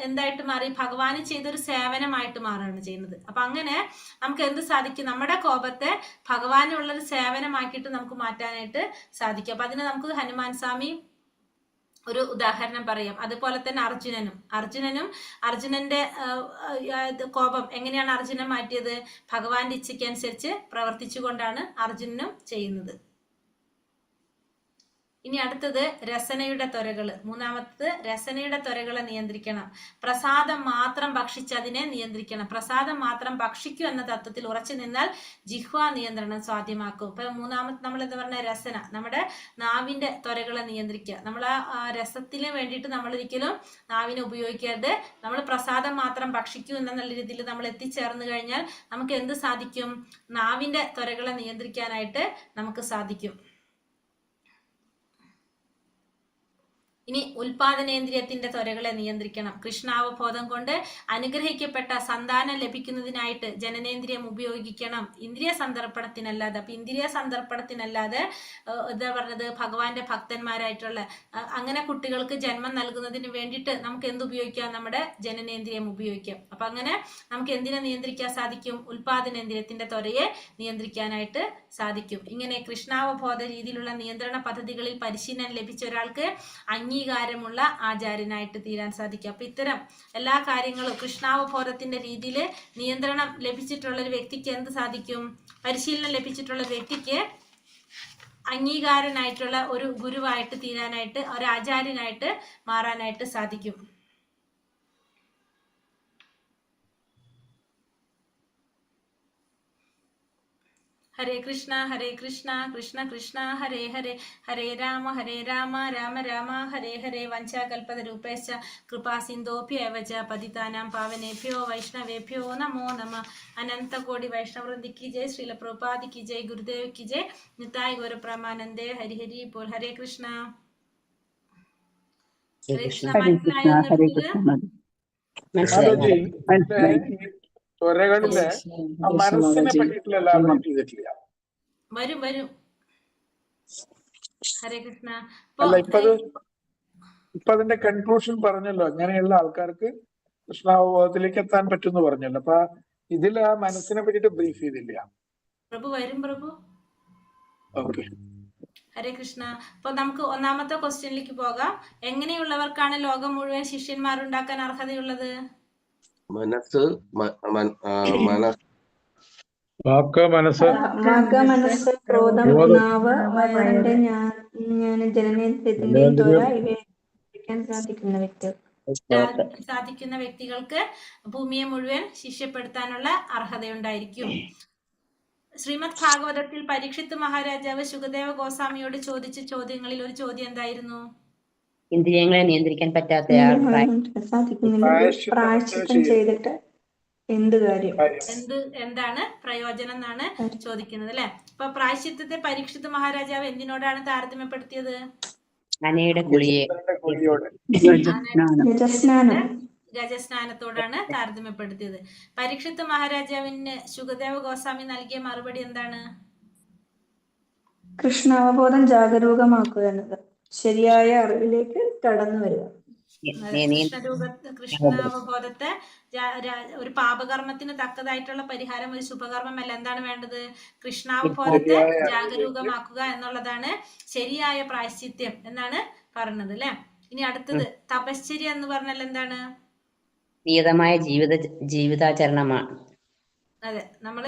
എന്തായിട്ട് മാറി? ഭഗവാന് ചെയ്തൊരു സേവനമായിട്ട് മാറുകയാണ് ചെയ്യുന്നത്. അപ്പൊ അങ്ങനെ നമുക്ക് എന്ത് സാധിക്കും? നമ്മുടെ കോപത്തെ ഭഗവാനുള്ളൊരു സേവനമാക്കിയിട്ട് നമുക്ക് മാറ്റാനായിട്ട് സാധിക്കും. അപ്പൊ അതിന് നമുക്ക് ഹനുമാൻ സ്വാമി ഒരു ഉദാഹരണം പറയാം. അതുപോലെ തന്നെ അർജുനന്റെ കോപം എങ്ങനെയാണ് അർജുനൻ മാറ്റിയത്? ഭഗവാന്റെ ഇച്ഛയ്ക്കനുസരിച്ച് പ്രവർത്തിച്ചുകൊണ്ടാണ് അർജുനനും ചെയ്യുന്നത്. ഇനി അടുത്തത് രസനയുടെ ത്വരകള്. മൂന്നാമത്തത് രസനയുടെ ത്വരകളെ നിയന്ത്രിക്കണം. പ്രസാദം മാത്രം ഭക്ഷിച്ചതിനെ നിയന്ത്രിക്കണം. പ്രസാദം മാത്രം ഭക്ഷിക്കൂ എന്ന തത്വത്തിൽ ഉറച്ചു നിന്നാൽ ജിഹ്വാ നിയന്ത്രണം സാധ്യമാക്കും. ഇപ്പൊ മൂന്നാമത്തെ നമ്മൾ എന്താ പറഞ്ഞ രസന, നമ്മുടെ നാവിന്റെ ത്വരകളെ നിയന്ത്രിക്കുക. നമ്മൾ ആ രസത്തിന് വേണ്ടിയിട്ട് നമ്മൾ ഒരിക്കലും നാവിനെ ഉപയോഗിക്കരുത്. നമ്മൾ പ്രസാദം മാത്രം ഭക്ഷിക്കൂ എന്നുള്ള രീതിയിൽ നമ്മൾ എത്തിച്ചേർന്ന് കഴിഞ്ഞാൽ നമുക്ക് എന്ത് സാധിക്കും? നാവിന്റെ ത്വരകളെ നിയന്ത്രിക്കാനായിട്ട് നമുക്ക് സാധിക്കും. ഇനി ഉൽപാദനേന്ദ്രിയത്തിന്റെ ത്വരകളെ നിയന്ത്രിക്കണം. കൃഷ്ണാവബോധം കൊണ്ട് അനുഗ്രഹിക്കപ്പെട്ട സന്താനം ലഭിക്കുന്നതിനായിട്ട് ജനനേന്ദ്രിയം ഉപയോഗിക്കണം, ഇന്ദ്രിയ സന്ദർപ്പണത്തിനല്ലാതെ. അപ്പൊ ഇന്ദ്രിയ സന്ദർപ്പണത്തിനല്ലാതെ എന്താ പറഞ്ഞത്, ഭഗവാന്റെ ഭക്തന്മാരായിട്ടുള്ള അങ്ങനെ കുട്ടികൾക്ക് ജന്മം നൽകുന്നതിന് വേണ്ടിയിട്ട് നമുക്ക് എന്ത് ഉപയോഗിക്കാം? നമ്മുടെ ജനനേന്ദ്രിയം ഉപയോഗിക്കാം. അപ്പൊ അങ്ങനെ നമുക്ക് എന്തിനെ നിയന്ത്രിക്കാൻ സാധിക്കും? ഉൽപാദനേന്ദ്രിയത്തിന്റെ ത്വരയെ നിയന്ത്രിക്കാനായിട്ട് സാധിക്കും. ഇങ്ങനെ കൃഷ്ണാവബോധ രീതിയിലുള്ള നിയന്ത്രണ പദ്ധതികളിൽ പരിശീലനം ലഭിച്ച ഒരാൾക്ക് അംഗീകാരമുള്ള ആചാര്യനായിട്ട് തീരാൻ സാധിക്കും. അപ്പൊ ഇത്തരം എല്ലാ കാര്യങ്ങളും കൃഷ്ണാവബോധത്തിന്റെ രീതിയിൽ നിയന്ത്രണം ലഭിച്ചിട്ടുള്ള ഒരു വ്യക്തിക്ക് എന്ത് സാധിക്കും? പരിശീലനം ലഭിച്ചിട്ടുള്ള വ്യക്തിക്ക് അംഗീകാരനായിട്ടുള്ള ഒരു ഗുരുവായിട്ട് തീരാനായിട്ട്, ഒരു ആചാര്യനായിട്ട് മാറാനായിട്ട് സാധിക്കും. ഹരേ കൃഷ്ണ കൃഷ്ണ കൃഷ്ണ ഹരേ ഹരേ, ഹരേ രാമ രാമ രാമ ഹരേ ഹരേ. വഞ്ചാകൽപതരൂപേശ്ച കൃപാ സിന്ധോഭ്യേവ ച പതിതാനാം പാവനേഭ്യോ വൈഷ്ണവേഭ്യോ നമോ നമഃ. അനന്തകോടി വൈഷ്ണവൃന്ദി കി ജയ്, ശ്രീല പ്രഭുപാദി കി ജയ്, ഗുരുദേവ് കി ജയ്, നിതായ് ഗൗര പ്രമാനന്ദേ. ഹരി ഹരി ബോൽ. ഹരേ കൃഷ്ണ. ഹരേ കൃഷ്ണ. മനസ്സിലായോ? ഹരേ കൃഷ്ണ. മാതാജി, മനസ്സിലായി. ത്വരകളില് ആ മനസ്സിനെ പറ്റിയിട്ടുള്ള എലാബറേറ്റ് ചെയ്തിട്ടില്ല. വരും. ഹരേ കൃഷ്ണ. അല്ല, ഇപ്പൊ അതിന്റെ കൺക്ലൂഷൻ പറഞ്ഞല്ലോ, അങ്ങനെയുള്ള ആൾക്കാർക്ക് കൃഷ്ണാവബോധത്തിലേക്ക് എത്താൻ പറ്റുമെന്ന് പറഞ്ഞല്ലോ. അപ്പൊ ഇതിൽ ആ മനസ്സിനെ പറ്റിയിട്ട് ബ്രീഫ് ചെയ്തില്ല. പ്രഭു വരും. പ്രഭു. ഓക്കെ. ഹരേ കൃഷ്ണ. അപ്പൊ നമുക്ക് ഒന്നാമത്തെ ക്വസ്റ്റ്യനിലേക്ക് പോകാം. എങ്ങനെയുള്ളവർക്കാണ് ലോകം മുഴുവൻ ശിഷ്യന്മാരുണ്ടാക്കാൻ അർഹതയുള്ളത്? മനസ്സ് വാക്ക്, മനസ്സ്, ക്രോധം, നാവ്, വയറിന്റെ ജനനേന്ദ്രിയത്തിന്റെയും ത്വര ഇവയെ സാധിക്കുന്ന വ്യക്തികൾക്ക് ഭൂമിയെ മുഴുവൻ ശിഷ്യപ്പെടുത്താനുള്ള അർഹതയുണ്ടായിരിക്കും. ശ്രീമദ് ഭാഗവതത്തിൽ പരീക്ഷിത്ത് മഹാരാജാവ് ശുകദേവ ഗോസ്വാമിയോട് ചോദിച്ച ചോദ്യങ്ങളിൽ ഒരു ചോദ്യം എന്തായിരുന്നു? ഇന്ദ്രിയങ്ങളെ നിയന്ത്രിക്കാൻ പറ്റാത്തയാൾ പ്രായശ്ചിത്തം ചെയ്തിട്ട് എന്ത് കാര്യം, എന്താണ് പ്രയോജനം എന്നാണ് ചോദിക്കുന്നത്, അല്ലെ? അപ്പൊ പ്രായശ്ചിത്തത്തെ പരീക്ഷിത്ത് മഹാരാജാവ് എന്തിനോടാണ് താരതമ്യപ്പെടുത്തിയത്? ഗജസ്നാനത്തോടാണ് താരതമ്യപ്പെടുത്തിയത്. പരീക്ഷിത്ത് മഹാരാജാവിന് ശുകദേവ ഗോസ്വാമി നൽകിയ മറുപടി എന്താണ്? കൃഷ്ണാവബോധം ജാഗരൂകമാക്കുക എന്നത്, ശരിയായ അറിവിലേക്ക് കടന്നു വരിക. കൃഷ്ണാവബോധത്തെ ഒരു പാപകർമ്മത്തിന് തക്കതായിട്ടുള്ള പരിഹാരം ഒരു ശുഭകർമ്മമല്ല. എന്താണ് വേണ്ടത്? കൃഷ്ണാവബോധത്തെ ജാഗരൂകമാക്കുക എന്നുള്ളതാണ് ശരിയായ പ്രായശ്ചിത്യം എന്നാണ് പറഞ്ഞത്, അല്ലെ? ഇനി അടുത്തത് തപശ്ചര്യ എന്ന് പറഞ്ഞാൽ എന്താണ്? നിയതമായ ജീവിതാചരണമാണ്. അതെ, നമ്മൾ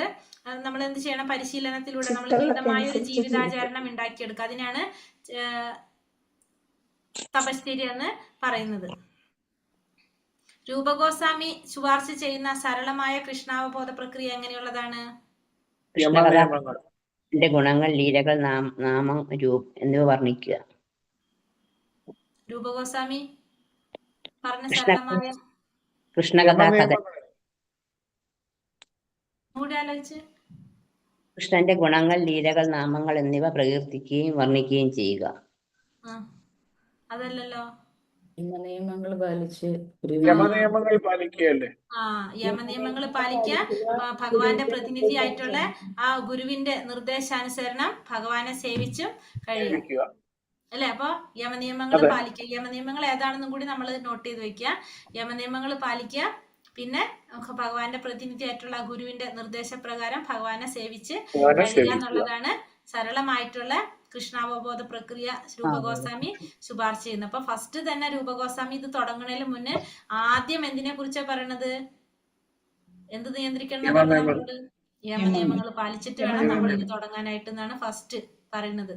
എന്ത് ചെയ്യണം? പരിശീലനത്തിലൂടെ നമ്മൾ നിയതമായ ഒരു ജീവിതാചരണം ഉണ്ടാക്കിയെടുക്കുക. അതിനാണ് തപശ്ചര്യ എന്ന് പറയുന്നത്. രൂപഗോസ്വാമി ശുപാർശ ചെയ്യുന്ന സരളമായ കൃഷ്ണാവബോധ പ്രക്രിയ എങ്ങനെയുള്ളതാണ്? ഗുണങ്ങൾ, ലീലകൾ, നാമം, രൂപം എന്നിവ വർണ്ണിക്കുക. രൂപഗോസ്വാമി പറഞ്ഞ സരളമായ കൃഷ്ണകഥാകഥ. കൃഷ്ണന്റെ ഗുണങ്ങൾ, ലീലകൾ, നാമങ്ങൾ എന്നിവ പ്രകീർത്തിക്കുകയും വർണ്ണിക്കുകയും ചെയ്യുക. അതല്ലല്ലോ. നിയമങ്ങൾ പാലിച്ച് പാലിക്കുകയല്ലേ? യമനിയമങ്ങൾ പാലിക്കുക. ഭഗവാന്റെ പ്രതിനിധി ആയിട്ടുള്ള ആ ഗുരുവിന്റെ നിർദ്ദേശാനുസരണം ഭഗവാനെ സേവിച്ചും കഴിയുക, അല്ലെ? അപ്പൊ യമനിയമങ്ങൾ പാലിക്കുക. യമനിയമങ്ങൾ ഏതാണെന്നും കൂടി നമ്മൾ നോട്ട് ചെയ്ത് വെക്കുക. യമനിയമങ്ങൾ പാലിക്കുക, പിന്നെ ഭഗവാന്റെ പ്രതിനിധി ആയിട്ടുള്ള ഗുരുവിന്റെ നിർദ്ദേശപ്രകാരം ഭഗവാനെ സേവിച്ച് കഴിയുക എന്നുള്ളതാണ് സരളമായിട്ടുള്ള കൃഷ്ണാവബോധ പ്രക്രിയ രൂപഗോസ്വാമി ശുപാർശ ചെയ്യുന്നത്. അപ്പൊ ഫസ്റ്റ് തന്നെ രൂപഗോസ്വാമി ഇത് തുടങ്ങുന്നതിന് മുന്നേ ആദ്യം എന്തിനെ കുറിച്ചാ പറയണത്? എന്ത് നിയന്ത്രിക്കണം? യമനിയമങ്ങൾ പാലിച്ചിട്ട് വേണം നമ്മൾ ഇത് തുടങ്ങാനായിട്ട് എന്നാണ് ഫസ്റ്റ് പറയുന്നത്.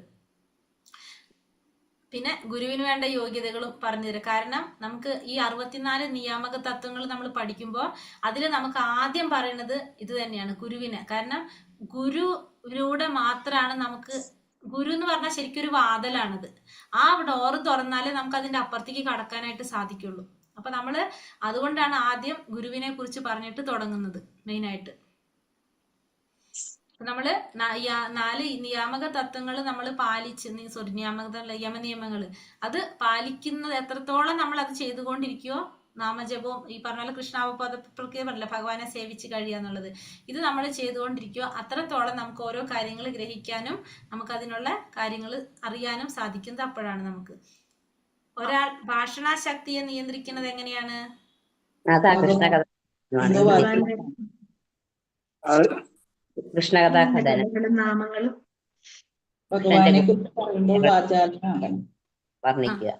പിന്നെ ഗുരുവിന് വേണ്ട യോഗ്യതകളും പറഞ്ഞുതരാം. കാരണം നമുക്ക് ഈ 64 നിയാമക തത്വങ്ങൾ നമ്മൾ പഠിക്കുമ്പോൾ അതിൽ നമുക്ക് ആദ്യം പറയുന്നത് ഇത് തന്നെയാണ്, ഗുരുവിന്. കാരണം ഗുരുവിലൂടെ മാത്രമാണ് നമുക്ക്, ഗുരു എന്ന് പറഞ്ഞാൽ ശരിക്കും ഒരു വാതിലാണിത്. ആ ഡോറ് തുറന്നാലേ നമുക്ക് അതിന്റെ അപ്പുറത്തേക്ക് കടക്കാനായിട്ട് സാധിക്കുള്ളൂ. അപ്പൊ നമ്മള് അതുകൊണ്ടാണ് ആദ്യം ഗുരുവിനെ കുറിച്ച് പറഞ്ഞിട്ട് തുടങ്ങുന്നത് മെയിനായിട്ട്. നമ്മള് 4 നിയാമക തത്വങ്ങൾ നമ്മൾ പാലിച്ച് നിയമങ്ങൾ അത് പാലിക്കുന്നത് എത്രത്തോളം നമ്മൾ അത് ചെയ്തുകൊണ്ടിരിക്കുവോ, നാമജപവും ഈ പറഞ്ഞ പോലെ കൃഷ്ണാവപാദപ്രക്രിയ പറഞ്ഞില്ല, ഭഗവാനെ സേവിച്ച് കഴിയുക എന്നുള്ളത്, ഇത് നമ്മൾ ചെയ്തുകൊണ്ടിരിക്കുക, അത്രത്തോളം നമുക്ക് ഓരോ കാര്യങ്ങൾ ഗ്രഹിക്കാനും നമുക്ക് അതിനുള്ള കാര്യങ്ങൾ അറിയാനും സാധിക്കുന്നത് അപ്പോഴാണ്. നമുക്ക് ഒരാൾ ഭാഷണാശക്തിയെ നിയന്ത്രിക്കുന്നത് എങ്ങനെയാണ്? അതാ കൃഷ്ണകഥ കൃഷ്ണകഥാഖനനം നാമങ്ങളും ഭഗവാനെ കുറിച്ച് പറയുമ്പോൾ വാചാലനാകണം. വർണ്ണിക്കുക.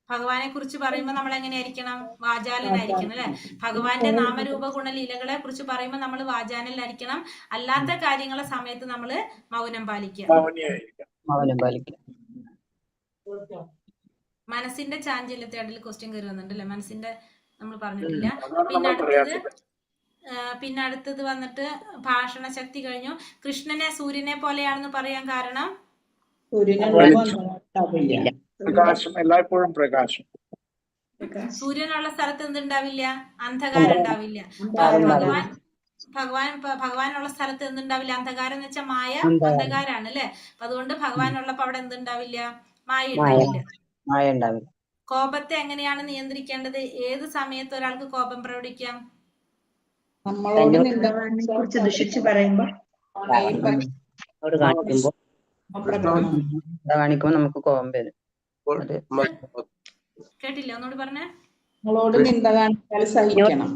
ഭഗവാനെ കുറിച്ച് പറയുമ്പോൾ നമ്മൾ എങ്ങനെയായിരിക്കണം? വാചാലനായിരിക്കണം അല്ലെ? ഭഗവാന്റെ നാമരൂപ ഗുണലീലകളെ കുറിച്ച് പറയുമ്പോൾ നമ്മൾ വാചാലനായിരിക്കണം. അല്ലാത്ത കാര്യങ്ങളെ സമയത്ത് നമ്മൾ മൗനം പാലിക്കുക. മൗനം പാലിക്കുക. മനസ്സിന്റെ ചാഞ്ചല്യത്തെ ഇടയിൽ ക്വസ്റ്റ്യൻ കയറി വന്നിട്ടുണ്ടല്ലേ? മനസ്സിന്റെ നമ്മൾ പറഞ്ഞിട്ടില്ല. പിന്നെ അടുത്തത് വന്നിട്ട് ഭാഷണ ശക്തി കഴിഞ്ഞു. കൃഷ്ണനെ സൂര്യനെ പോലെയാണെന്ന് പറയാൻ കാരണം എല്ലായ്പ്പോഴും പ്രകാശം. സൂര്യനുള്ള സ്ഥലത്ത് എന്തുണ്ടാവില്ല? അന്ധകാരം ഉണ്ടാവില്ല. ഭഗവാനുള്ള സ്ഥലത്ത് എന്തുണ്ടാവില്ല? അന്ധകാരം എന്ന് വെച്ചാൽ മായ അന്ധകാരാണ് അല്ലെ? അപ്പൊ അതുകൊണ്ട് ഭഗവാനുള്ളപ്പോ അവിടെ എന്തുണ്ടാവില്ല? മായ ഉണ്ടാവില്ല. കോപത്തെ എങ്ങനെയാണ് നിയന്ത്രിക്കേണ്ടത്? ഏത് സമയത്ത് ഒരാൾക്ക് കോപം പ്രകടിപ്പിക്കാം? നമ്മളോട് കുറിച്ച് ദുഷിച്ച് പറയുമ്പോൾ കാണിക്കുമ്പോൾ നമുക്ക് കോപം വരും. കേട്ടില്ല, ഒന്നുകൂടി പറഞ്ഞേ. നമ്മളോട് നിന്ദ കാണിച്ചാൽ സഹിക്കണം.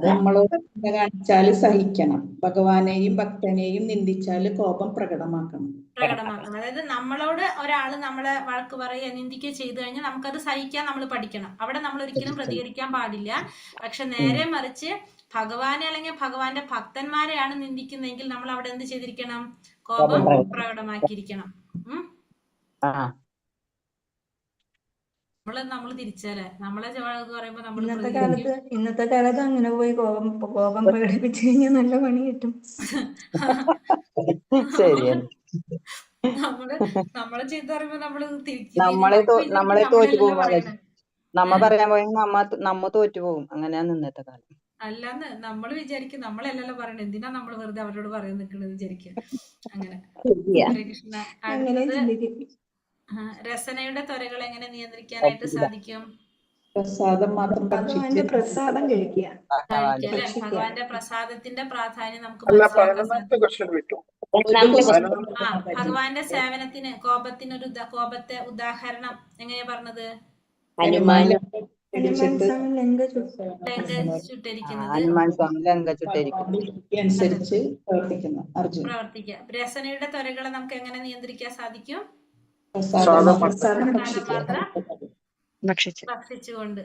നമ്മളോട് നിന്ദ കാണിച്ചാൽ സഹിക്കണം. ഭഗവാനെയും ഭക്തനെയും നിന്ദിച്ചാൽ കോപം പ്രകടമാക്കണം. അതായത് നമ്മളോട് ഒരാള് നമ്മളെ വഴക്ക് പറയുക നിന്ദിക്കുക ചെയ്തു കഴിഞ്ഞാൽ നമുക്കത് സഹിക്കാൻ നമ്മൾ പഠിക്കണം. അവിടെ നമ്മൾ ഒരിക്കലും പ്രതികരിക്കാൻ പാടില്ല. പക്ഷെ നേരെ മറിച്ച് ഭഗവാനെ അല്ലെങ്കിൽ ഭഗവാന്റെ ഭക്തന്മാരെയാണ് നിന്ദിക്കുന്നതെങ്കിൽ നമ്മൾ അവിടെ എന്ത് ചെയ്തിരിക്കണം? കോപം പ്രകടമാക്കിയിരിക്കണം. നമ്മൾ തിരിച്ചല്ലേ നമ്മളെ പറയുമ്പോ നമ്മൾ ഇന്നത്തെ കാലത്ത് അങ്ങനെ പോയി കോപം പ്രകടിപ്പിച്ചു കഴിഞ്ഞാൽ നല്ല പണി കിട്ടും. നമ്മളെ ചെയ്ത് പറയുമ്പോ നമ്മളെ തോറ്റു പോകും. നമ്മ പറയാൻ പോയ നമ്മ തോറ്റു പോകും. അങ്ങനെയാണ് ഇന്നത്തെ കാലം. അല്ലാന്ന് നമ്മൾ വിചാരിക്കും നമ്മളല്ലല്ലോ പറയണത്, എന്തിനാ നമ്മൾ വെറുതെ അവരോട് പറയാൻ നിൽക്കുന്നത് വിചാരിക്കുക. അങ്ങനെ കൃഷ്ണ. അടുത്തത് രസനയുടെ ത്വരകൾ എങ്ങനെ നിയന്ത്രിക്കാനായിട്ട് സാധിക്കും? പ്രസാദം കഴിക്കുക. ഭഗവാന്റെ പ്രസാദത്തിന്റെ പ്രാധാന്യം നമുക്ക് ഭഗവാന്റെ സേവനത്തിന് കോപത്തെ ഉദാഹരണം എങ്ങനെയാ പറഞ്ഞത്? പ്രവർത്തിക്കുക. രസനയുടെ ത്വരകളെ നമുക്ക് എങ്ങനെ നിയന്ത്രിക്കാൻ സാധിക്കും? ഭക്ഷിച്ചുകൊണ്ട്.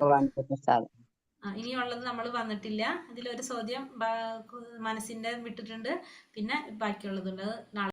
ഇനിയുള്ളത് നമ്മൾ വന്നിട്ടില്ല. ഇതിലൊരു ചോദ്യം മനസ്സിന്റെ വിട്ടിട്ടുണ്ട്, പിന്നെ ബാക്കിയുള്ളതുണ്ട്. നാളെ